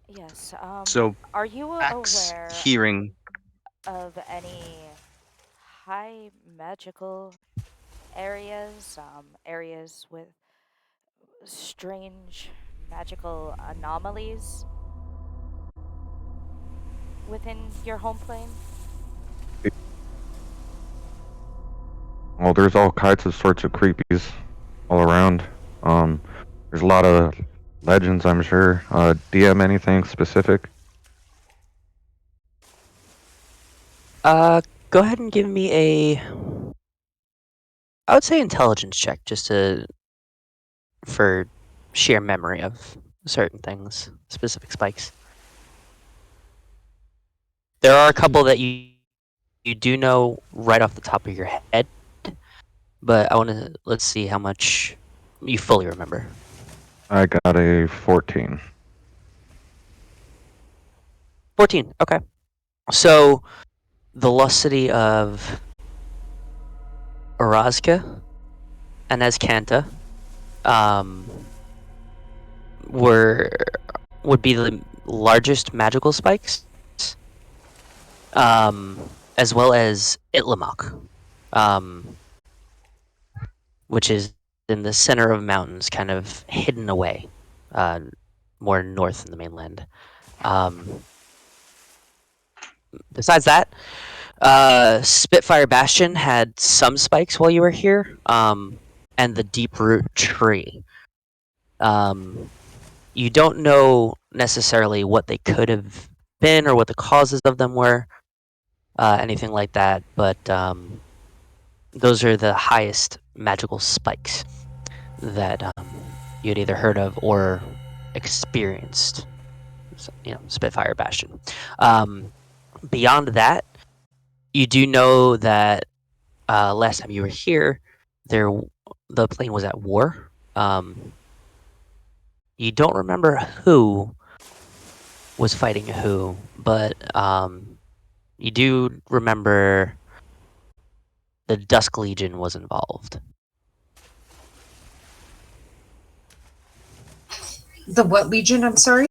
Yes. So, Are you Axe aware hearing. of any high magical areas? Areas with strange magical anomalies within your home plane? Well, there's all kinds of sorts of creepies all around. There's a lot of legends, I'm sure. DM anything specific? Go ahead and give me I would say intelligence check, just for sheer memory of certain things, specific spikes. There are a couple that you do know right off the top of your head, but let's see how much you fully remember. I got a 14. 14. Okay. So the lost city of Orazka and Azcanta would be the largest magical spikes, as well as Itlamok, which is in the center of mountains, kind of hidden away, more north in the mainland. Besides that, Spitfire Bastion had some spikes while you were here, and the Deep Root Tree. You don't know necessarily what they could have been or what the causes of them were, anything like that, but those are the highest magical spikes that you'd either heard of or experienced. Spitfire Bastion. Beyond that, you do know that last time you were here, the plane was at war. You don't remember who was fighting who, but you do remember the Dusk Legion was involved. The what legion? I'm sorry.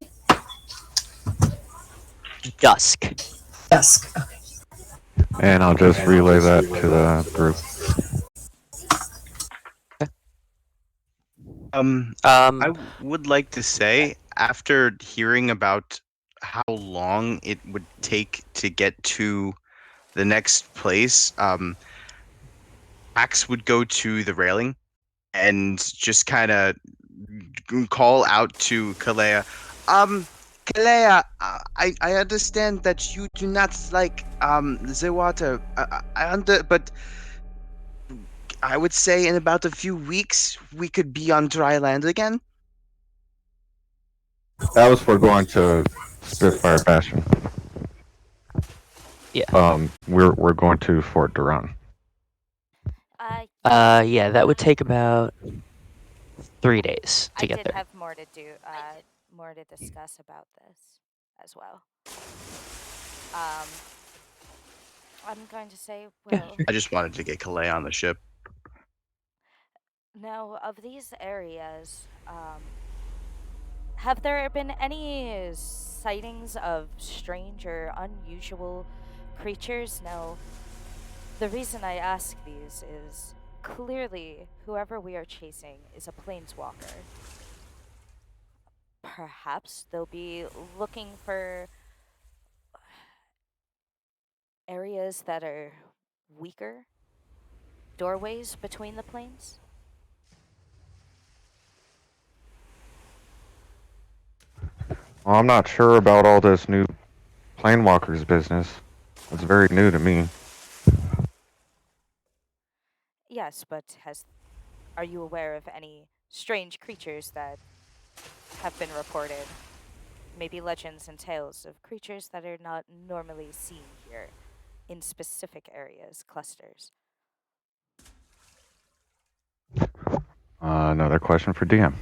Dusk. Dusk. Okay. And I'll just relay that to the group. I would like to say, after hearing about how long it would take to get to the next place, Pax would go to the railing and just kind of call out to Calaia. Calaia, I understand that you do not like the water. But I would say in about a few weeks we could be on dry land again. That was for going to Spitfire Bastion. Yeah. We're going to Fort Duran. Yeah, that would take about 3 days to I get did there. have more to do, more to discuss about this as well. I'm going to say, well, I just wanted to get Calaia on the ship. now of these areas, have there been any sightings of strange or unusual creatures? Now, the reason I ask these is clearly whoever we are chasing is a planeswalker. Perhaps they'll be looking for areas that are weaker, doorways between the planes. Well, I'm not sure about all this new Planewalkers business. It's very new to me. Yes, but are you aware of any strange creatures that have been reported? Maybe legends and tales of creatures that are not normally seen here in specific areas, clusters. Another question for DM.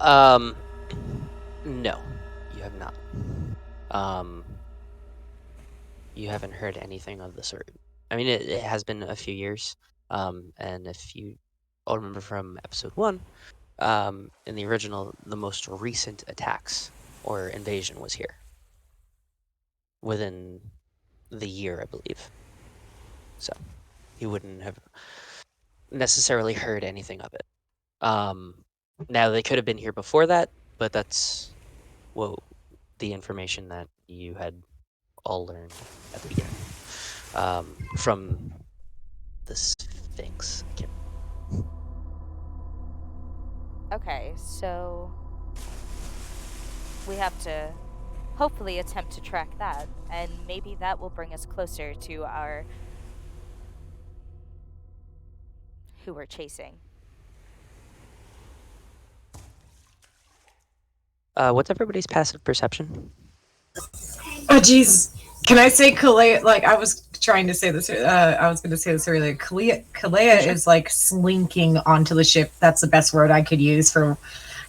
No, you have not. You haven't heard anything of the sort. I mean, it has been a few years. And if you all remember from episode 1, in the original, the most recent attacks or invasion was here. Within the year, I believe. So, you wouldn't have necessarily heard anything of it. Now, they could have been here before that, but that's the information that you had all learned at the beginning. From the Sphinx. Okay, so we have to hopefully attempt to track that, and maybe that will bring us closer to our who we're chasing. What's everybody's passive perception? Oh, jeez. Can I say Calaia? Like, I was trying to say this. I was going to say this earlier. Calaia is like slinking onto the ship. That's the best word I could use for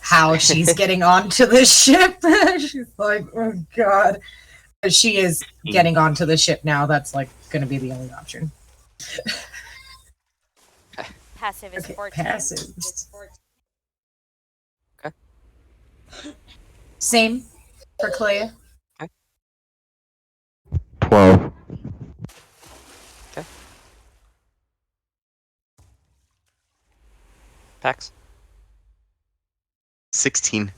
how she's getting onto the ship. She's like, oh god. But she is getting onto the ship now. That's like going to be the only option. Passive is Okay, 14. passive. Okay. Same for Calaia. 12. Okay. Pax? 16.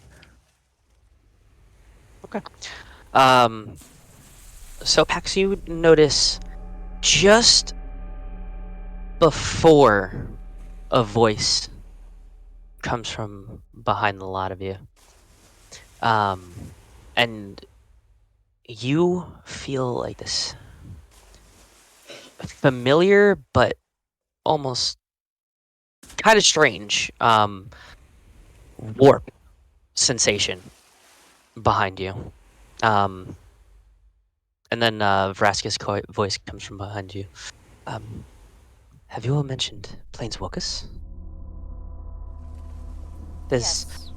Okay. So Pax, you would notice just before a voice comes from behind the lot of you. And you feel like this familiar but almost kind of strange warp sensation behind you. And then Vraska's voice comes from behind you. Have you all mentioned Planeswalkers? There's Yes.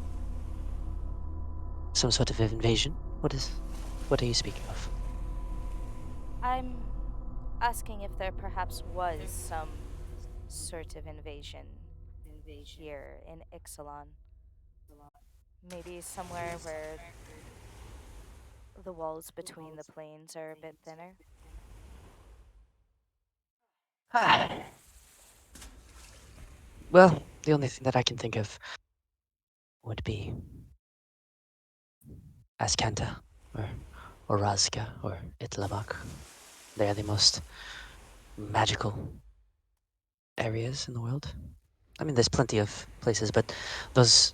some sort of invasion. What are you speaking of? I'm asking if there perhaps was some sort of invasion here in Ixalan. Maybe somewhere where the walls between the planes are a bit thinner. Well, the only thing that I can think of would be Askanta, or Razka, or Itlabak. They are the most magical areas in the world. I mean, there's plenty of places, but those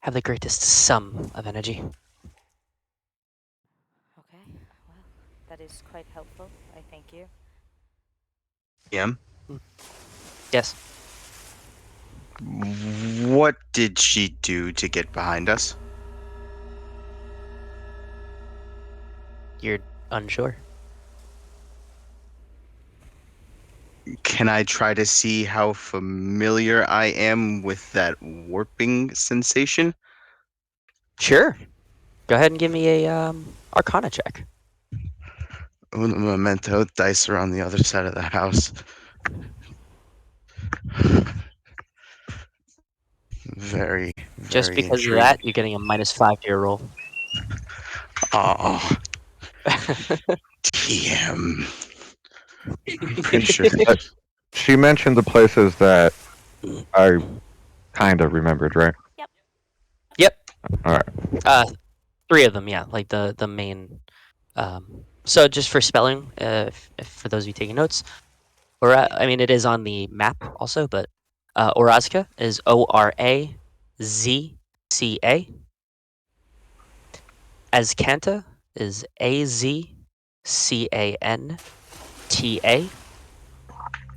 have the greatest sum of energy. Okay, well, that is quite helpful. I thank you. DM, Yes. what did she do to get behind us? You're unsure? Can I try to see how familiar I am with that warping sensation? Sure. Go ahead and give me a Arcana check. Una memento, dice are on the other side of the house. Very, Just very because of intrigued. that, you're getting a -5 to your roll. Oh, TM. I'm pretty sure. She mentioned the places that I kind of remembered, right? Yep. All right. 3 of them, yeah. Like the main. So just for spelling, if for those of you taking notes, or I mean, it is on the map also, but Orazca is Orazca. Azcanta is Azcanta,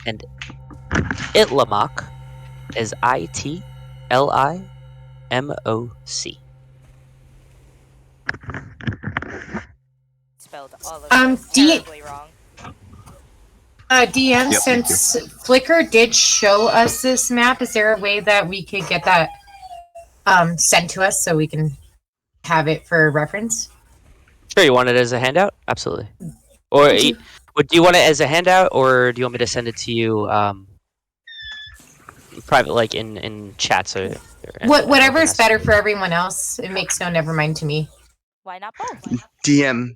and Itlamoc is Itliimoc. Spelled all of this D- terribly wrong. DM, Yep, thank you. since Flickr did show us this map, is there a way that we could get that sent to us so we can have it for reference? Sure, you want it as a handout? Absolutely. Or Thank you. do you want it as a handout, or do you want me to send it to you private, like in chats or Whatever is SMS? better for everyone else. It makes no never mind to me. Why not both? DM,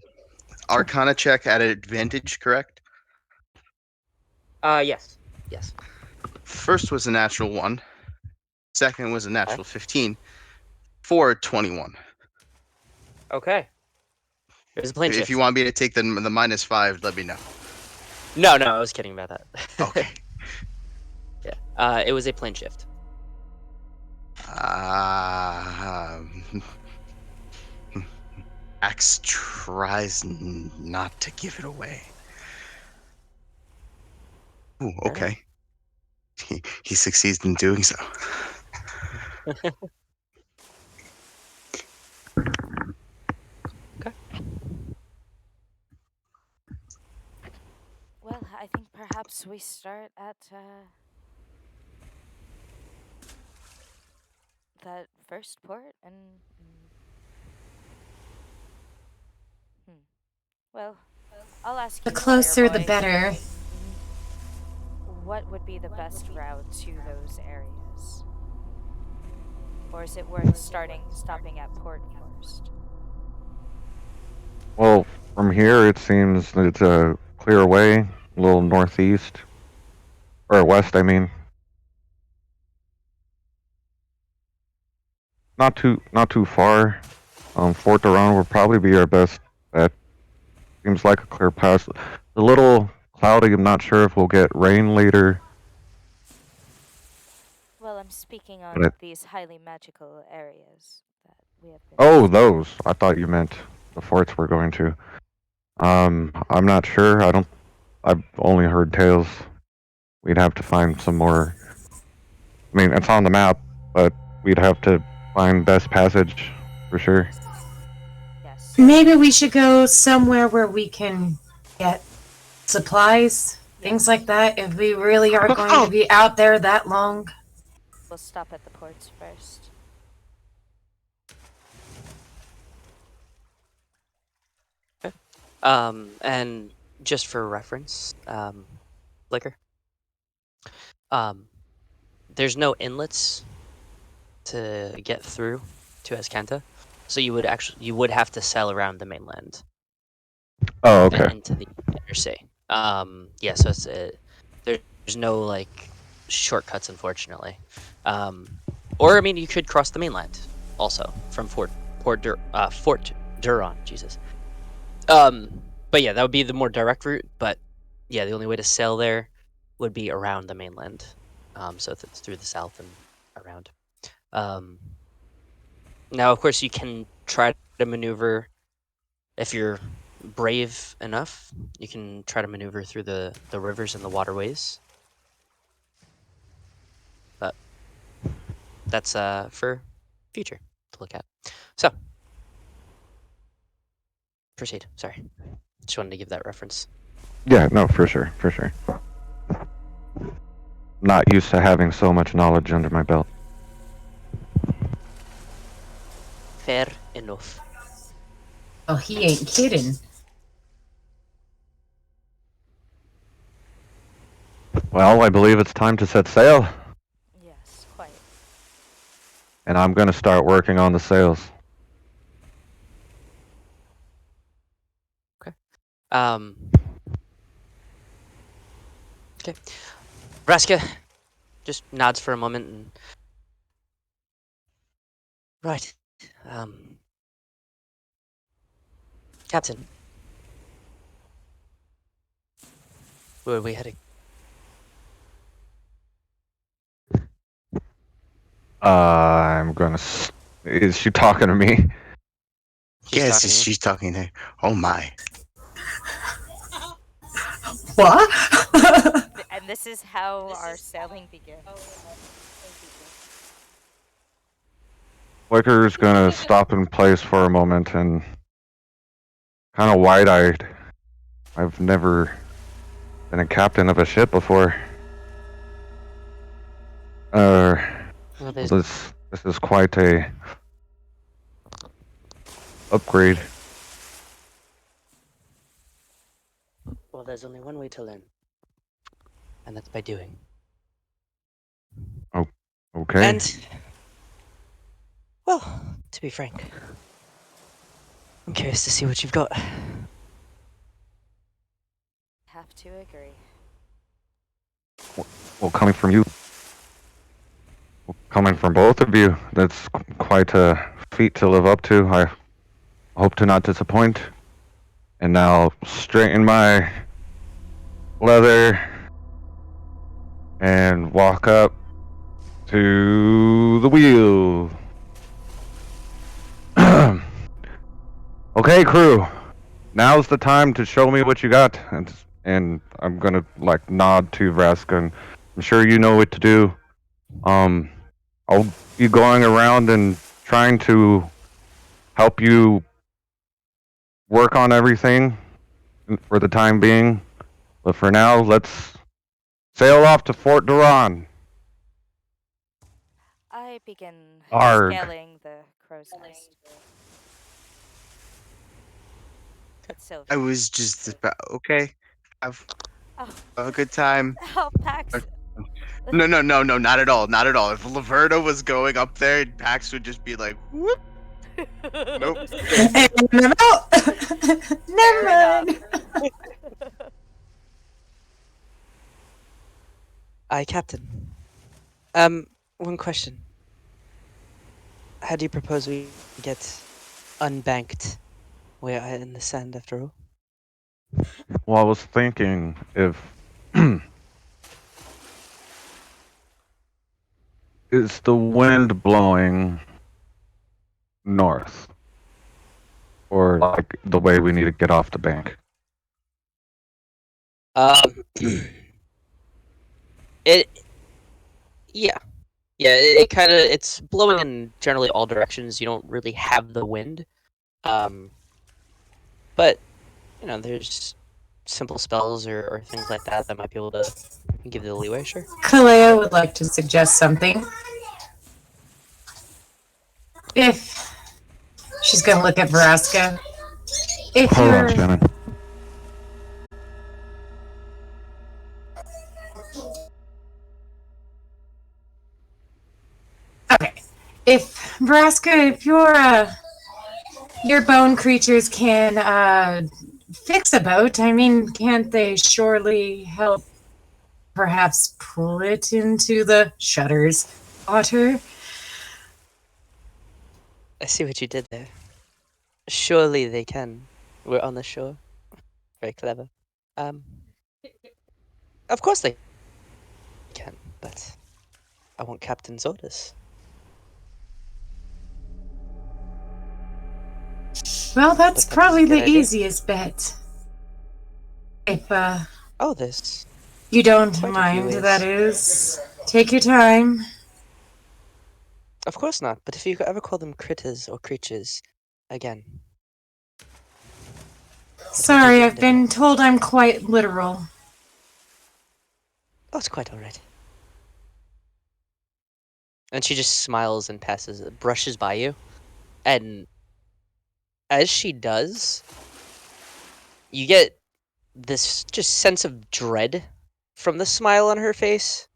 Arcana check at advantage, correct? Yes. Yes. First was a natural 1. Second was a natural 15. For 21. Okay. There's a plane If shift. you want me to take the -5, let me know. No, I was kidding about that. Okay. Yeah. It was a plane shift. Axe tries not to give it away. Ooh, okay. He succeeds in doing so. Well, I think perhaps we start at that first port and. Well, I'll ask The you, closer, the Fireboy, better. what would be the best route to those areas? Or is it worth stopping at port first? Well, from here it seems that it's a clear way, a little northeast or west. I mean, not too far. Fort Duran would probably be our best bet. Seems like a clear pass. A little cloudy. I'm not sure if we'll get rain later. Well, I'm speaking on But these highly magical areas that we have been. oh, those. I thought you meant the forts we're going to. I'm not sure. I've only heard tales. We'd have to find some more. I mean, it's on the map, but we'd have to find best passage for sure. Yes. Maybe we should go somewhere where we can get supplies, things like that. If we really are going to be out there that long. We'll stop at the ports first. And just for reference, Flicker. There's no inlets to get through to Azcanta, so you would have to sail around the mainland. Oh, And okay. into the interstate. Yeah, so it's there's no like shortcuts, unfortunately. Or I mean, you could cross the mainland also from Fort Duron. Jesus. But yeah, that would be the more direct route. But yeah, the only way to sail there would be around the mainland. So if it's through the south and around. Now, of course, you can try to maneuver if you're brave enough. You can try to maneuver through the rivers and the waterways. But that's for future to look at. So proceed. Sorry, just wanted to give that reference. Yeah, no, for sure, for sure. Not used to having so much knowledge under my belt. Fair enough. Oh, he ain't kidding. Well, I believe it's time to set sail, Yes, quite. and I'm going to start working on the sails. Okay. Vraska just nods for a moment and right. Captain. Where are we heading? I'm gonna. Is she talking to me? Yes, Talking to you. she's talking to. Oh my. What? And this is how our sailing begins. Wicker's gonna stop in place for a moment and kind of wide-eyed. I've never been a captain of a ship before. Well, there's This is quite a upgrade. there's only one way to learn, and that's by doing. Okay. And well, to be frank, I'm curious to see what you've got. Have to agree. Well, coming from you, coming from both of you, that's quite a feat to live up to. I hope to not disappoint. And now straighten my leather and walk up to the wheel. Okay, crew. Now's the time to show me what you got. And I'm gonna like nod to Vraska, and I'm sure you know what to do. I'll be going around and trying to help you work on everything for the time being. But for now, let's sail off to Fort Duron. I begin Arg. scaling the crow's nest. Sylvie. I was just about okay. Have Oh, a good time. oh, Pax. No, not at all, not at all. If Laverna was going up there, Pax would just be like, whoop. Nope. And I'm out. Never Fair mind. Aye, Captain. One question. How do you propose we get unbanked? We are in the sand after all. Well, I was thinking if is the wind blowing north, or like the way we need to get off the bank? It kind of, it's blowing in generally all directions. You don't really have the wind. But, you know, there's simple spells or things like that that might be able to give you the leeway, sure. Calaia would like to suggest something. If she's going to look at Vraska. If Hold on, you're Shannon. okay, if Vraska, if your bone creatures can fix a boat, I mean, can't they surely help perhaps pull it into the shutters water? I see what you did there. Surely they can. We're on the shore. Very clever. Of course they can, but I want Captain's orders. Well, that's But that's a probably good the idea. easiest bet. If Oh, there's you don't quite a few mind, ways. that is. Take your time. Of course not, but if you ever call them critters or creatures, again. Sorry, do I've been told I'm quite literal. Oh, it's quite alright. And she just smiles and brushes by you. And as she does, you get this just sense of dread from the smile on her face.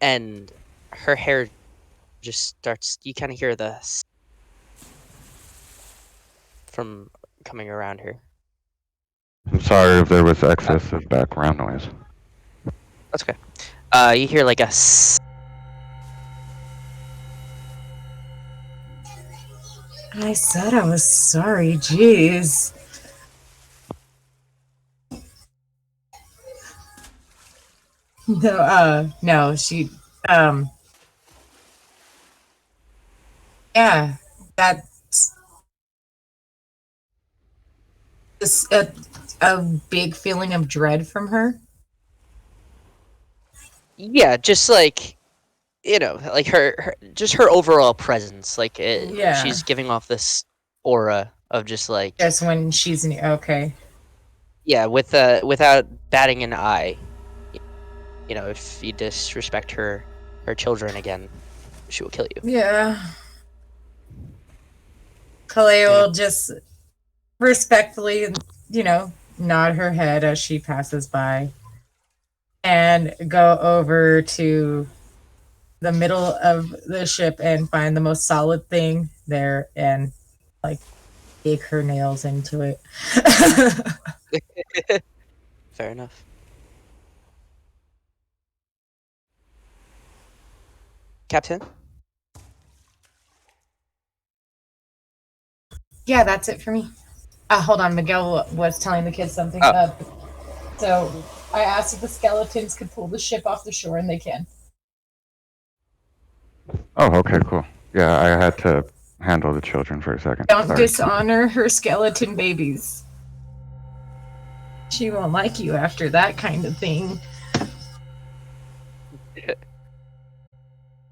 And her hair just starts, you kind of hear the from coming around her. I'm sorry if there was excessive background noise. That's okay. You hear like a I said I was sorry, jeez. No, she, yeah, that's just a big feeling of dread from her. yeah, just like, you know, like her just her overall presence. Like Yeah. she's giving off this aura of just like, Just when she's okay. yeah, without batting an eye. You know, if you disrespect her children again, she will kill you. Yeah. Calaia will just respectfully, nod her head as she passes by and go over to the middle of the ship and find the most solid thing there and like dig her nails into it. Fair enough. Captain? Yeah, that's it for me. Hold on, Miguel was telling the kids something. Oh. So I asked if the skeletons could pull the ship off the shore, and they can. Oh, okay, cool. Yeah, I had to handle the children for a second. Don't Sorry. dishonor her skeleton babies. She won't like you after that kind of thing.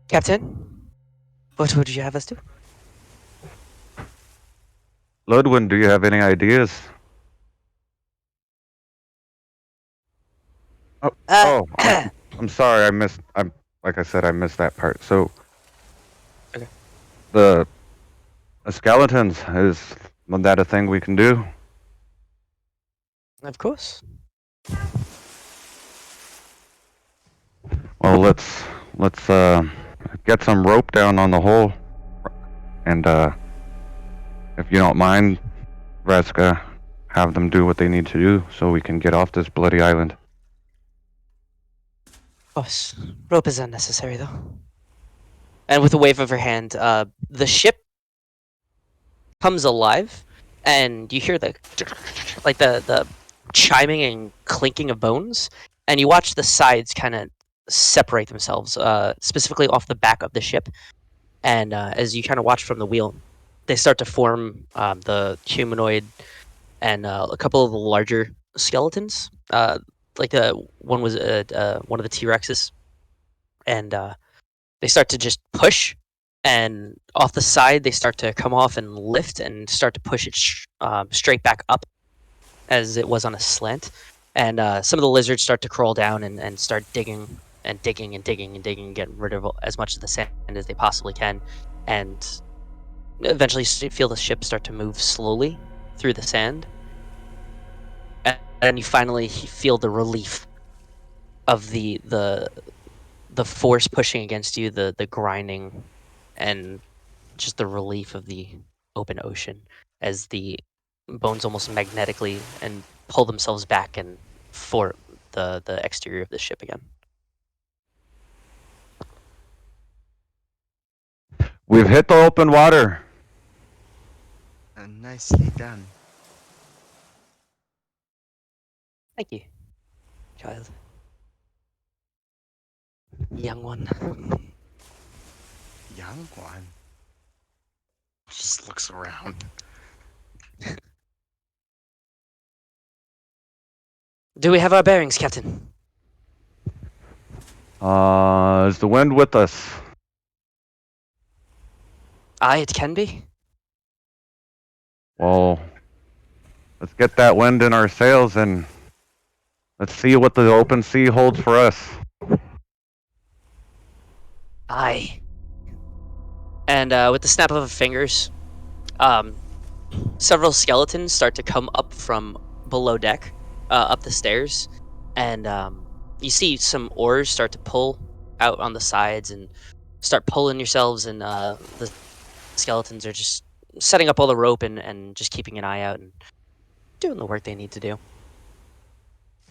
Captain? What would you have us do? Ludwin, do you have any ideas? I'm sorry. I'm like I said, I missed that part. So, Okay. the skeletons, is that a thing we can do? Of course. Well, let's get some rope down on the hole, and if you don't mind, Vraska, have them do what they need to do so we can get off this bloody island. Of course. Rope is unnecessary, though. And with a wave of her hand, the ship comes alive, and you hear the chiming and clinking of bones, and you watch the sides kind of separate themselves, specifically off the back of the ship. And as you kind of watch from the wheel, they start to form the humanoid and a couple of the larger skeletons. Like one was one of the T-Rexes, and they start to just push, and off the side they start to come off and lift and start to push it straight back up as it was on a slant. And some of the lizards start to crawl down and start digging and digging and digging and digging, getting rid of as much of the sand as they possibly can. And eventually you feel the ship start to move slowly through the sand. And you finally feel the relief of the force pushing against you, the grinding, and just the relief of the open ocean as the bones almost magnetically and pull themselves back and for the exterior of the ship again. We've hit the open water. Nicely done. Thank you, child. Young one. Young one. Just looks around. Do we have our bearings, Captain? Is the wind with us? Aye, it can be. Well, let's get that wind in our sails and let's see what the open sea holds for us. Aye. And with the snap of her fingers, several skeletons start to come up from below deck, up the stairs, and you see some oars start to pull out on the sides and start pulling yourselves, and the skeletons are just setting up all the rope and just keeping an eye out and doing the work they need to do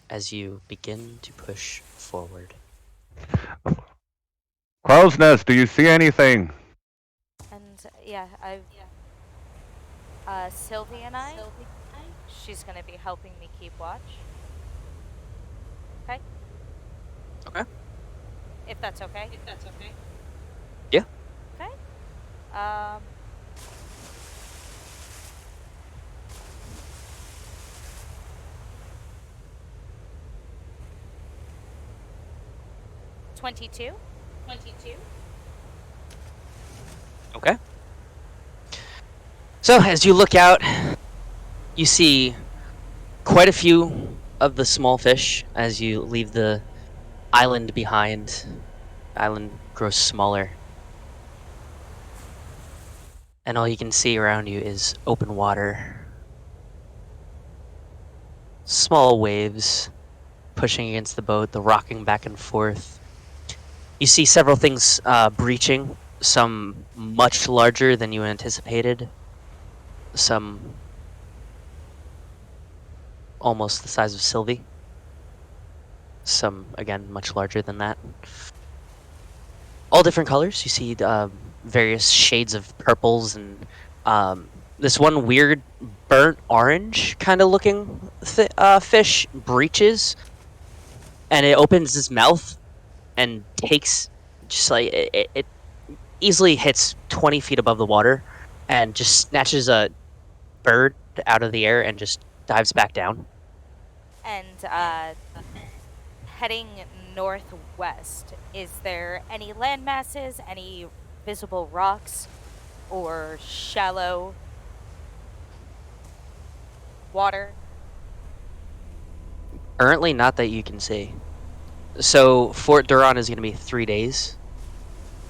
as you begin to push forward. Crow's Nest, do you see anything? And yeah, Sylvie and I, she's gonna be helping me keep watch. Okay? Okay. If that's okay. Yeah. Okay. 22. Okay. So as you look out, you see quite a few of the small fish as you leave the island behind. The island grows smaller. And all you can see around you is open water. Small waves pushing against the boat, the rocking back and forth. You see several things breaching, some much larger than you anticipated, some almost the size of Sylvie, some, again, much larger than that. All different colors. You see various shades of purples and this one weird burnt orange kind of looking fish breaches, and it opens its mouth and takes just like it easily hits 20 feet above the water and just snatches a bird out of the air and just dives back down. And heading northwest, is there any land masses, any visible rocks, or shallow water? Currently, not that you can see. So Fort Duran is going to be 3 days.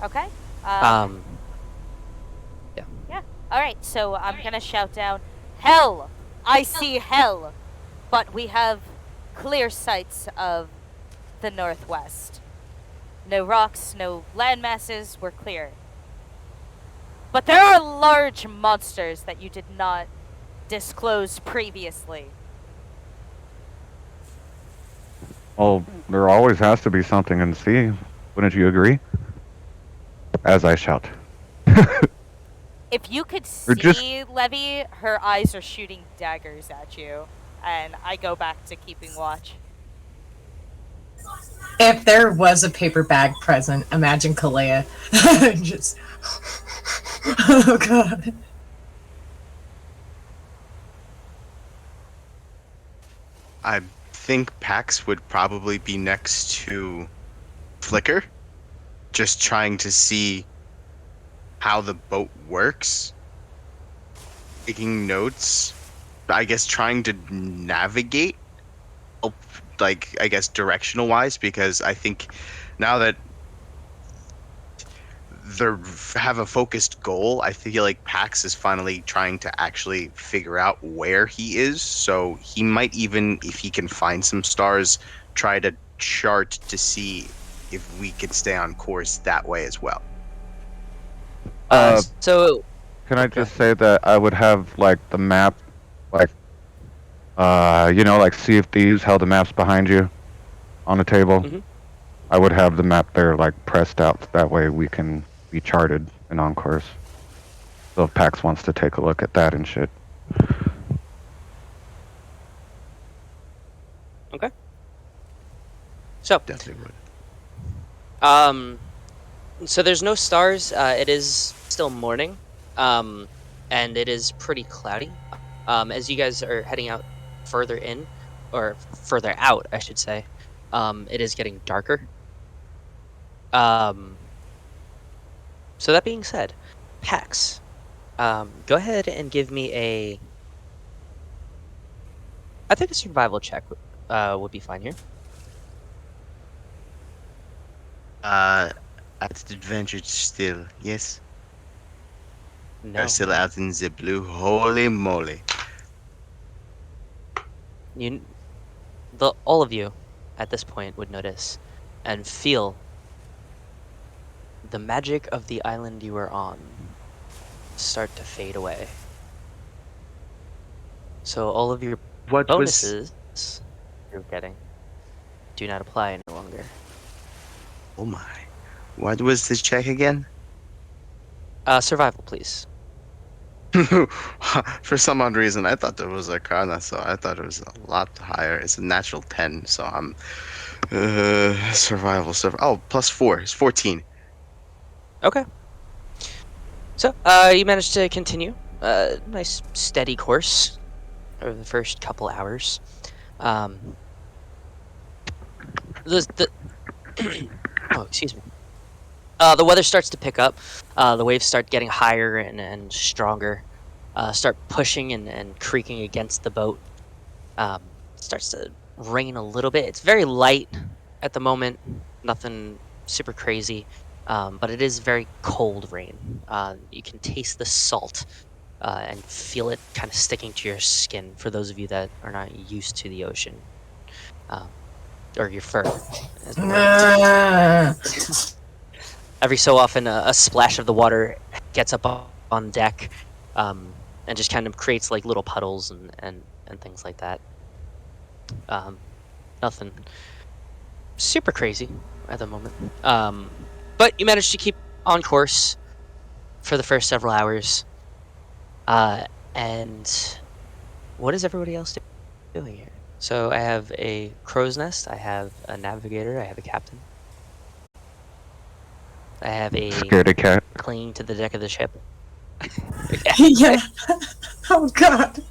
Okay. Yeah. Yeah. All right. So I'm gonna shout down, "Hell! I see hell!" But we have clear sights of the northwest. No rocks, no land masses. We're clear. But there are large monsters that you did not disclose previously. Well, there always has to be something in the sea. Wouldn't you agree? As I shout. If you could Or just- see Levy, her eyes are shooting daggers at you. And I go back to keeping watch. If there was a paper bag present, imagine Calaia. Just. Oh, God. I think Pax would probably be next to Flicker, just trying to see how the boat works, taking notes, I guess trying to navigate, like, I guess directional wise, because I think now that they have a focused goal, I feel like Pax is finally trying to actually figure out where he is. So he might even, if he can find some stars, try to chart to see if we can stay on course that way as well. So Can I just say that I would have, like, the map, like, like Sea of Thieves, how the map's behind you on the table? Mhm. I would have the map there, like, pressed out. That way we can be charted and encores. So if Pax wants to take a look at that and shit. Okay. So, Definitely would. so there's no stars. It is still morning, and it is pretty cloudy. As you guys are heading out further in, or further out, I should say, it is getting darker. So that being said, Pax, go ahead and give me I think a survival check would be fine here. At the adventure still, yes. No. Are still out in the blue. Holy moly! All of you at this point would notice and feel the magic of the island you were on start to fade away. So all of your What was? bonuses you're getting do not apply any longer. Oh my! What was this check again? Survival, please. For some odd reason, I thought there was Arcana, so I thought it was a lot higher. It's a natural 10, so I'm survival. Oh, +4. It's 14. Okay. So you managed to continue nice steady course over the first couple hours. The oh, excuse me. The weather starts to pick up. The waves start getting higher and stronger. Start pushing and creaking against the boat. Starts to rain a little bit. It's very light at the moment. Nothing super crazy. But it is very cold rain. You can taste the salt and feel it kind of sticking to your skin for those of you that are not used to the ocean. Or your fur. As it were. Every so often, a splash of the water gets up on deck, and just kind of creates like little puddles and things like that. Nothing super crazy at the moment, but you managed to keep on course for the first several hours. And what is everybody else doing here? So I have a crow's nest, I have a navigator, I have a captain. I have a Scaredy cat. clinging to the deck of the ship. Yeah. Oh god.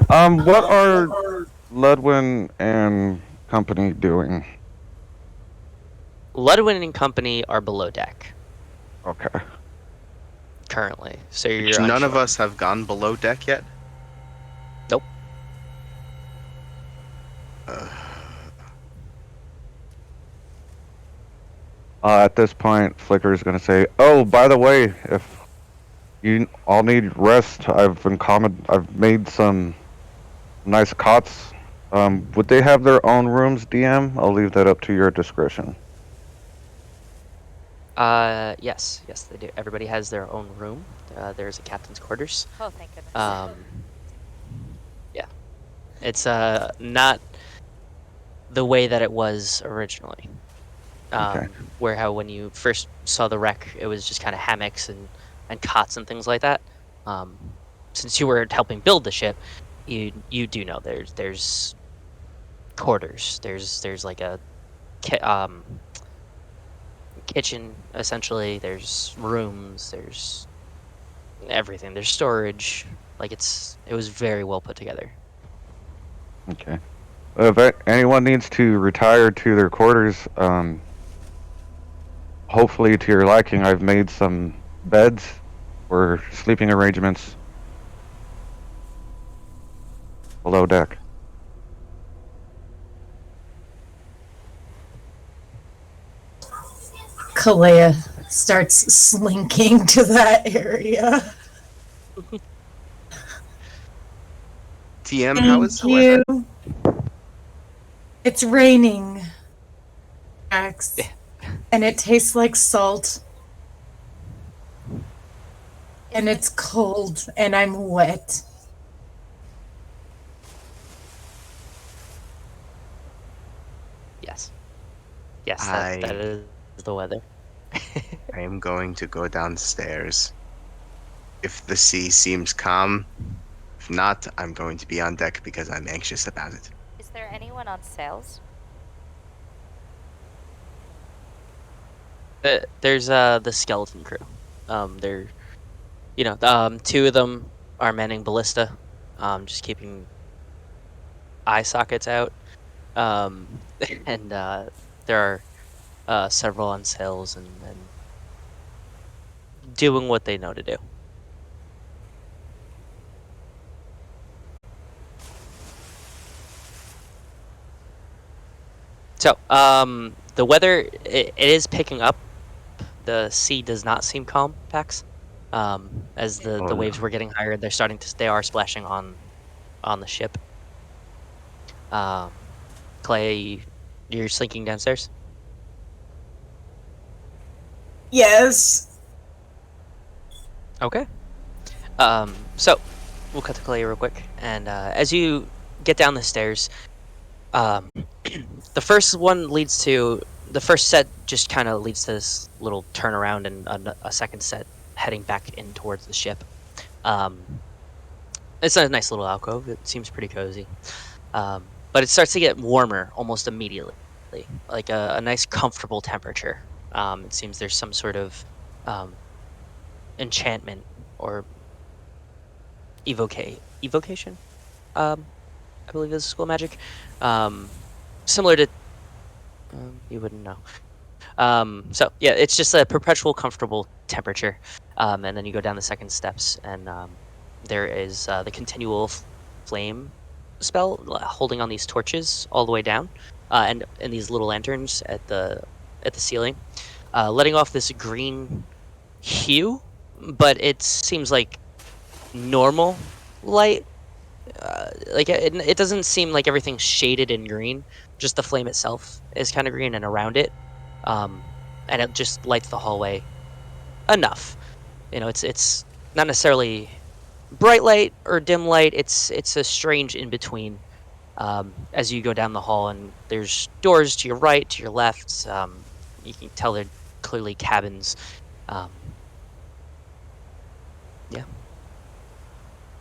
What are Ludwin and company doing? Ludwin and company are below deck Okay. currently, so you're Which none of unsure. us have gone below deck yet. Nope. At this point, Flicker is going to say, "Oh, by the way, if you all need rest, I've made some nice cots. Would they have their own rooms, DM? I'll leave that up to your discretion." Yes, they do. Everybody has their own room. There's a captain's quarters. Oh, thank goodness. Yeah. It's not the way that it was originally. Okay. Where how when you first saw the wreck, it was just kind of hammocks and cots and things like that. Since you were helping build the ship, you do know there's quarters. There's like a kitchen essentially. There's rooms. There's everything. There's storage. Like it was very well put together. Okay. If anyone needs to retire to their quarters, hopefully to your liking, I've made some beds or sleeping arrangements below deck. Calaia starts slinking to that area. TM, how is the weather? You. It's raining, Max, and it tastes like salt. And it's cold, and I'm wet. Yes, that is the weather. I am going to go downstairs. If the sea seems calm, if not, I'm going to be on deck because I'm anxious about it. Is there anyone on sails? There's the skeleton crew. They're two of them are manning ballista, just keeping eye sockets out. And there are several on sails and doing what they know to do. So, the weather it is picking up. The sea does not seem calm, Pax. As the Oh, waves no. were getting higher, they are splashing on the ship. Clay, you're slinking downstairs. Yes. Okay. So we'll cut to Clay real quick, and as you get down the stairs, the first set just kind of leads to this little turnaround, and a second set heading back in towards the ship. It's a nice little alcove. It seems pretty cozy, but it starts to get warmer almost immediately, like a nice comfortable temperature. It seems there's some sort of enchantment or evocation. I believe is school magic. Similar to you wouldn't know. So yeah, it's just a perpetual comfortable temperature. And then you go down the second steps, and there is the continual flame spell holding on these torches all the way down, and these little lanterns at the ceiling, letting off this green hue, but it seems like normal light. Like it doesn't seem like everything's shaded in green. Just the flame itself is kind of green, and around it, and it just lights the hallway enough. It's not necessarily bright light or dim light. It's a strange in between. As you go down the hall, and there's doors to your right, to your left. You can tell they're clearly cabins. Yeah.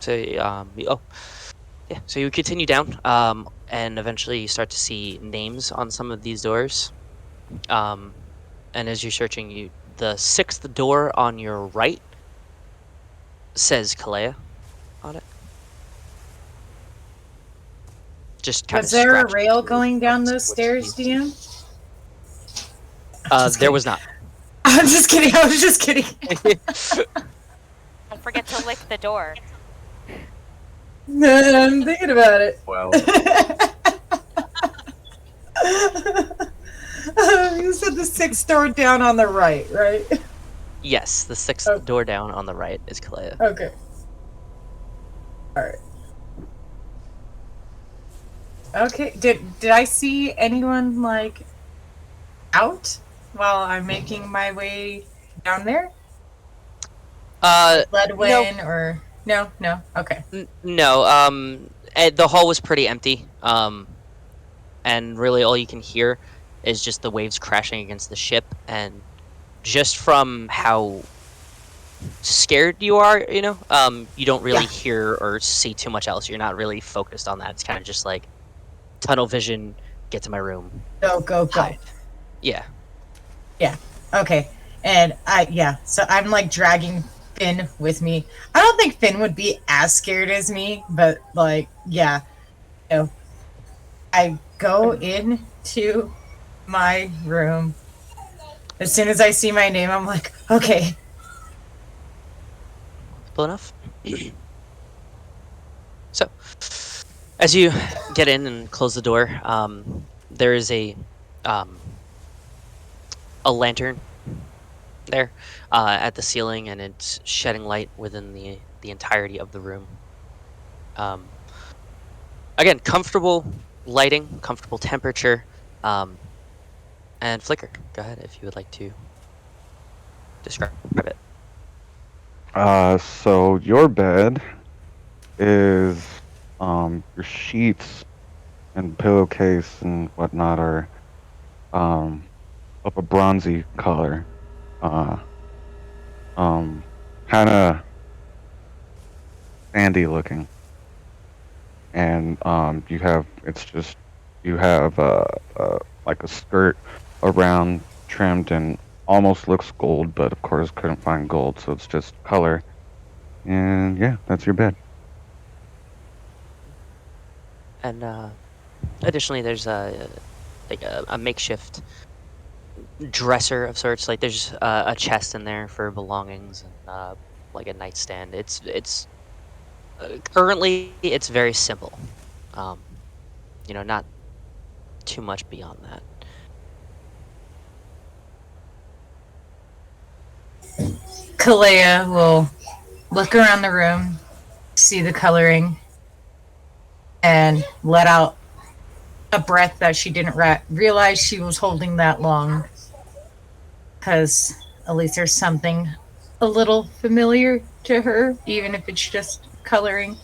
So so you continue down, and eventually you start to see names on some of these doors. And as you're searching, the sixth door on your right says Calaia on it. Just kind Was of there a scratched rail through going down what's- those what's stairs, used. DM? Just There kidding. was not. I'm just kidding. I was just kidding. Don't forget to lick the door. I'm thinking about it. Well, You said the sixth door down on the right, right? Yes, the sixth Oh. door down on the right is Calaia. Okay. Alright. Okay. Did I see anyone like out while I'm making my way down there? Ledwin or no? Okay. No. The hall was pretty empty. And really all you can hear is just the waves crashing against the ship, and just from how scared you are, you don't really hear or see too much else. You're not really focused on that. It's kind of just like tunnel vision, get to my room. Go. Hide. Yeah. Okay. And so I'm like dragging Finn with me. I don't think Finn would be as scared as me, but like, I go into my room. As soon as I see my name, I'm like, okay. Simple enough. So, as you get in and close the door, there is a lantern there at the ceiling, and it's shedding light within the entirety of the room. Again, comfortable lighting, comfortable temperature, and flicker. Go ahead if you would like to describe it. So your bed is your sheets and pillowcase and whatnot are of a bronzy color. uh, kind of sandy looking, and you have like a skirt around trimmed and almost looks gold, but of course couldn't find gold, so it's just color. And yeah, that's your bed. And additionally, there's a makeshift dresser of sorts. Like there's a chest in there for belongings and like a nightstand. It's currently it's very simple. Not too much beyond that. Calaia will look around the room, see the coloring, and let out a breath that she didn't realize she was holding that long. Because at least there's something a little familiar to her, even if it's just coloring.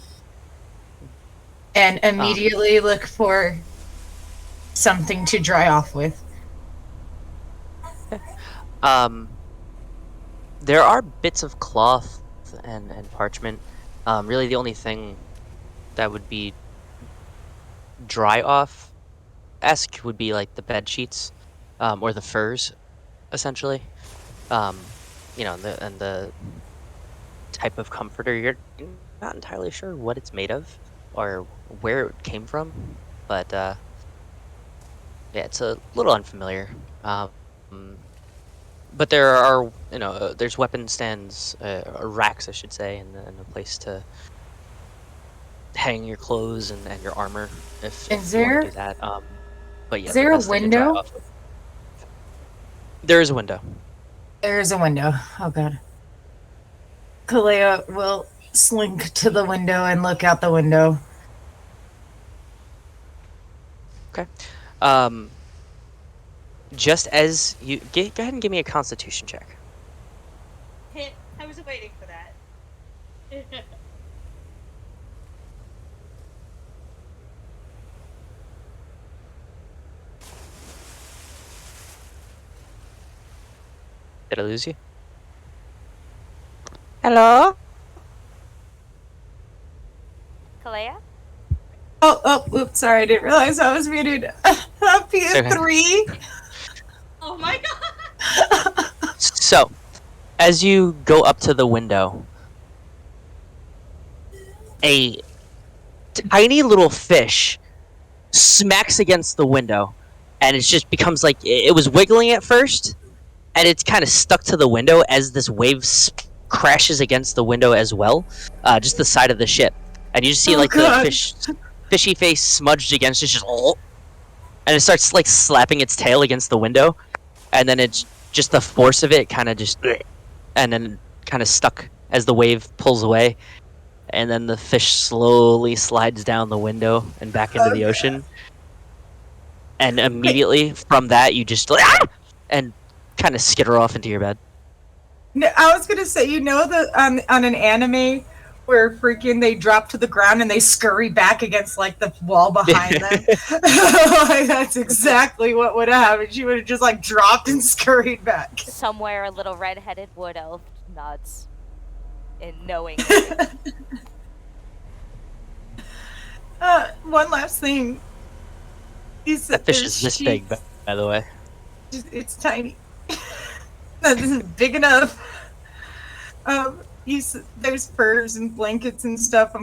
And immediately look for something to dry off with. There are bits of cloth and parchment. Really, the only thing that would be dry off-esque would be like the bed sheets, or the furs, essentially. And the type of comforter. You're not entirely sure what it's made of or where it came from, but yeah, it's a little unfamiliar. But there are, there's weapon stands, or racks, I should say, and a place to hang your clothes and your armor if you want to do that. But yeah, is there a window? There is a window. There is a window. Oh god. Calaia will slink to the window and look out the window. Okay. Just as you go ahead and give me a Constitution check. I was waiting for that. Did I lose you? Hello? Calaia? Oops, sorry, I didn't realize I was muted. Happy Okay. 3. Oh my god! So, as you go up to the window, a tiny little fish smacks against the window, and it just becomes like it was wiggling at first, and it's kind of stuck to the window as this wave crashes against the window as well, just the side of the ship, and you just see the fishy face smudged against it, just and it starts like slapping its tail against the window, and then it's just the force of it kind of just, and then kind of stuck as the wave pulls away, and then the fish slowly slides down the window and back into the ocean, and immediately from that you just and kind of skitter off into your bed. No, I was gonna say, on an anime where freaking they drop to the ground and they scurry back against like the wall behind them. Like, that's exactly what would have happened. She would have just like dropped and scurried back. Somewhere a little red-headed wood elf nods in knowing. One last thing. That fish is this big, by the way. It's tiny. No, this is big enough. There's furs and blankets and stuff.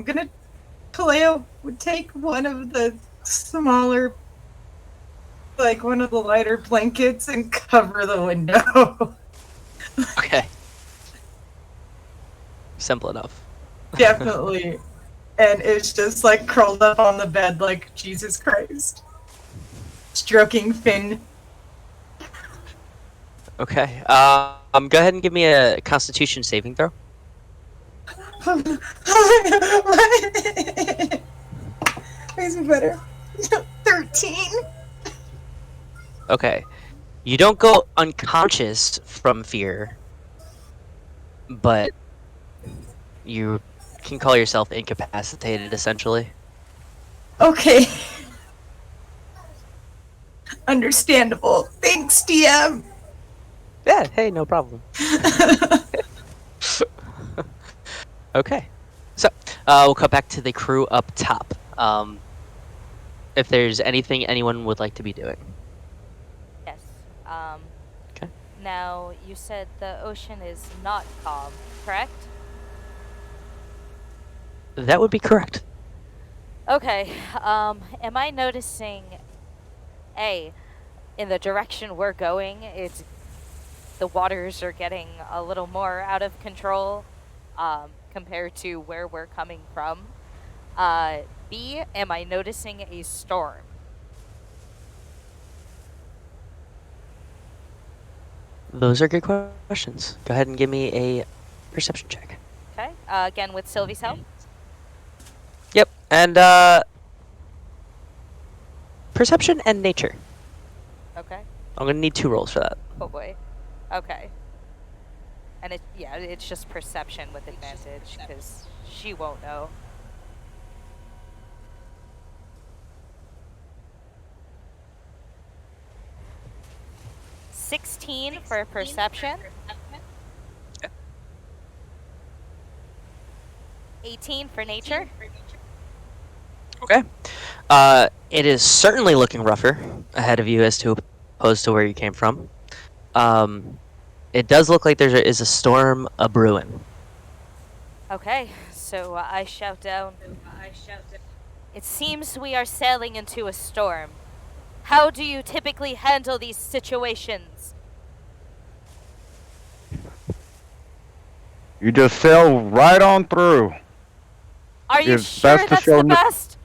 Calaia would take one of the smaller, like one of the lighter blankets and cover the window. Okay. Simple enough. Definitely. And it's just like curled up on the bed like Jesus Christ. Stroking Finn. Okay. Go ahead and give me a Constitution saving throw. Makes me better. 13. Okay. You don't go unconscious from fear, but you can call yourself incapacitated, essentially. Okay. Understandable. Thanks, DM. Yeah, hey, no problem. Okay. So, we'll cut back to the crew up top. If there's anything anyone would like to be doing. Yes. Okay. Now, you said the ocean is not calm, correct? That would be correct. Okay. Am I noticing, in the direction we're going, the waters are getting a little more out of control, compared to where we're coming from? B, am I noticing a storm? Those are good questions. Go ahead and give me a perception check. Okay. Again with Sylvie's help. Yep, and perception and nature. Okay. I'm gonna need 2 rolls for that. Oh boy. Okay. And it's just perception with advantage because she won't know. $16 for perception. 18 for nature. Okay. It is certainly looking rougher ahead of you as to opposed to where you came from. It does look like there is a storm a-brewing. Okay, so I shout down. It seems we are sailing into a storm. How do you typically handle these situations? You just sail right on through. Are you It's sure best to that's show the no- best?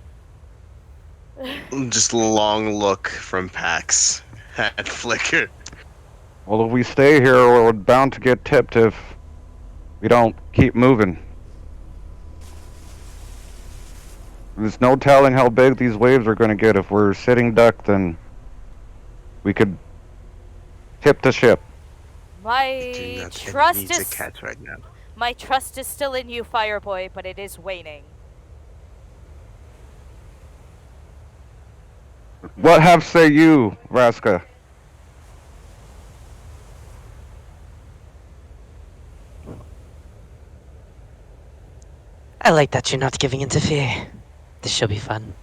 Just a long look from Pax at Flicker. Well, if we stay here, we're bound to get tipped if we don't keep moving. There's no telling how big these waves are going to get. If we're sitting duck, then we could tip the ship. Do My not think trust he needs a is cat right now. my trust is still in you, Fireboy, but it is waning. What have say you, Vraska? I like that you're not giving in to fear. This shall be fun.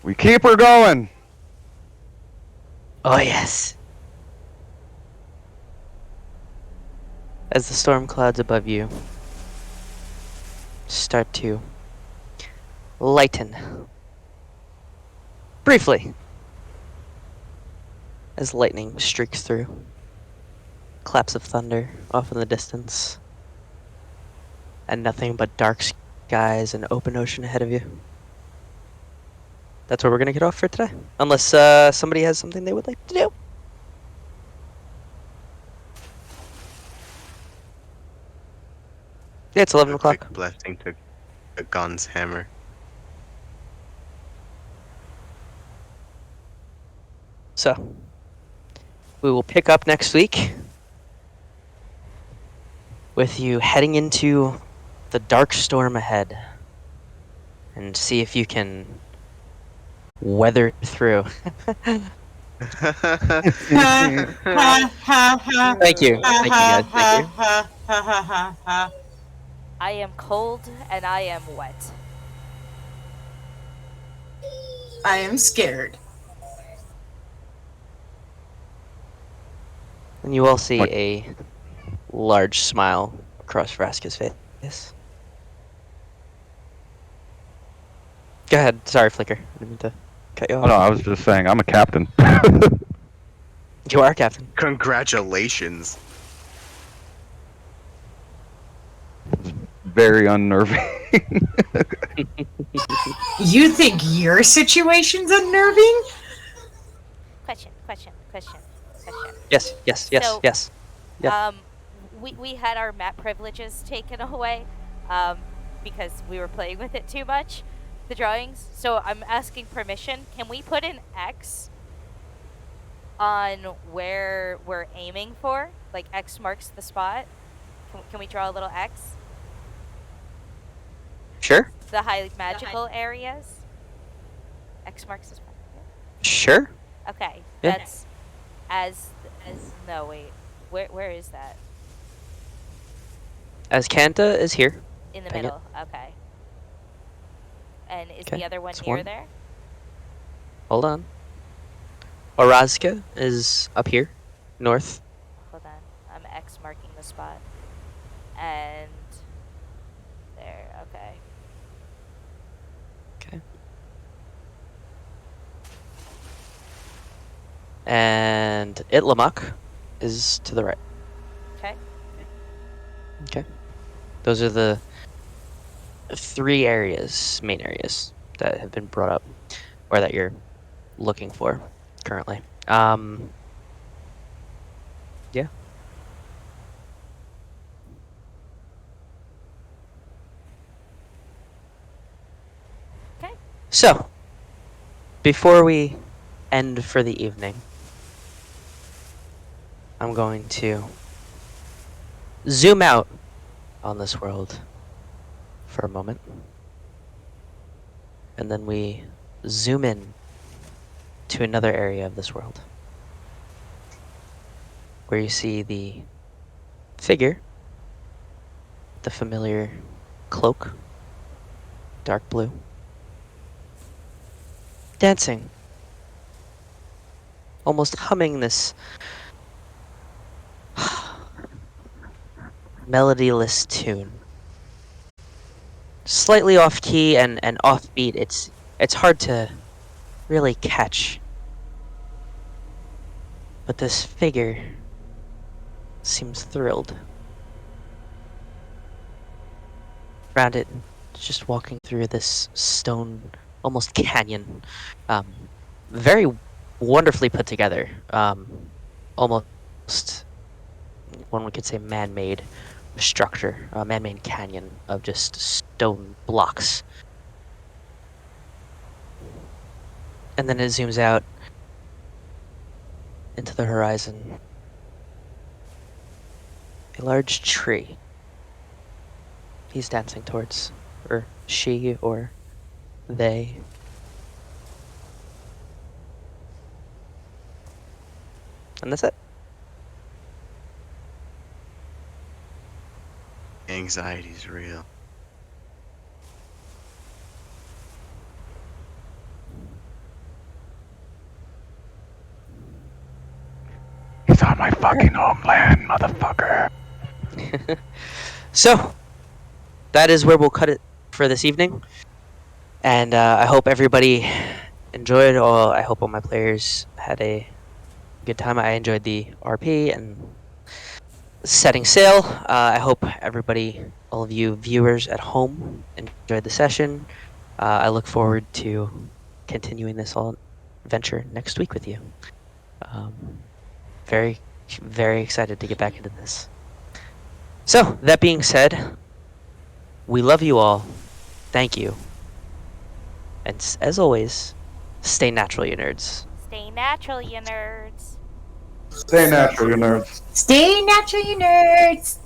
We keep her going. Oh, yes. As the storm clouds above you start to lighten briefly as lightning streaks through, claps of thunder off in the distance, and nothing but dark skies and open ocean ahead of you. That's where we're gonna get off for today, unless somebody has something they would like to do. Yeah, it's 11 A o'clock. quick blessing to a gun's hammer. So, we will pick up next week with you heading into the dark storm ahead and see if you can weather through. Thank you. Thank you, guys. Thank you. I am cold and I am wet. I am scared. And you all see What? a large smile across Vraska's face. Go ahead. Sorry, Flicker. I didn't mean to cut you off. Oh, no, I was just saying, I'm a captain. You are captain. Congratulations. Very unnerving. You think your situation's unnerving? Question. Yes, yes, yes, So, yes. Yeah. We had our map privileges taken away, because we were playing with it too much, the drawings. So I'm asking permission. Can we put an X on where we're aiming for? Like X marks the spot. Can we draw a little X? Sure. The highly magical areas. X marks the spot. Sure. Okay, Yeah. No, wait. Where is that? As Kanta is here. In the Dang it. middle. Okay. And is Okay, the other one it's near one. there? Hold on. Orazka is up here, north. Hold on. I'm X marking the spot. And there. Okay. Okay. And Itlamok is to the right. Okay. Okay. Those are the 3 areas, main areas, that have been brought up, or that you're looking for currently. Yeah. Okay. So, before we end for the evening, I'm going to zoom out on this world for a moment. And then we zoom in to another area of this world, where you see the figure, the familiar cloak, dark blue, dancing, almost humming this melodyless tune. Slightly off key and offbeat. It's hard to really catch. But this figure seems thrilled. Around it, just walking through this stone, almost canyon. Very wonderfully put together. Almost, one could say, man-made structure, a man-made canyon of just stone blocks. And then it zooms out into the horizon. A large tree. He's dancing towards, or she, or they. And that's it. Anxiety's real. He's on my fucking homeland, motherfucker. So, that is where we'll cut it for this evening. And I hope everybody enjoyed. I hope all my players had a good time. I enjoyed the RP and setting sail. I hope everybody, all of you viewers at home, enjoyed the session. I look forward to continuing this whole adventure next week with you. Very, very excited to get back into this. So, that being said, we love you all. Thank you. And as always, stay natural, you nerds. Stay natural, you nerds. Stay natural, you nerds. Stay natural, you nerds.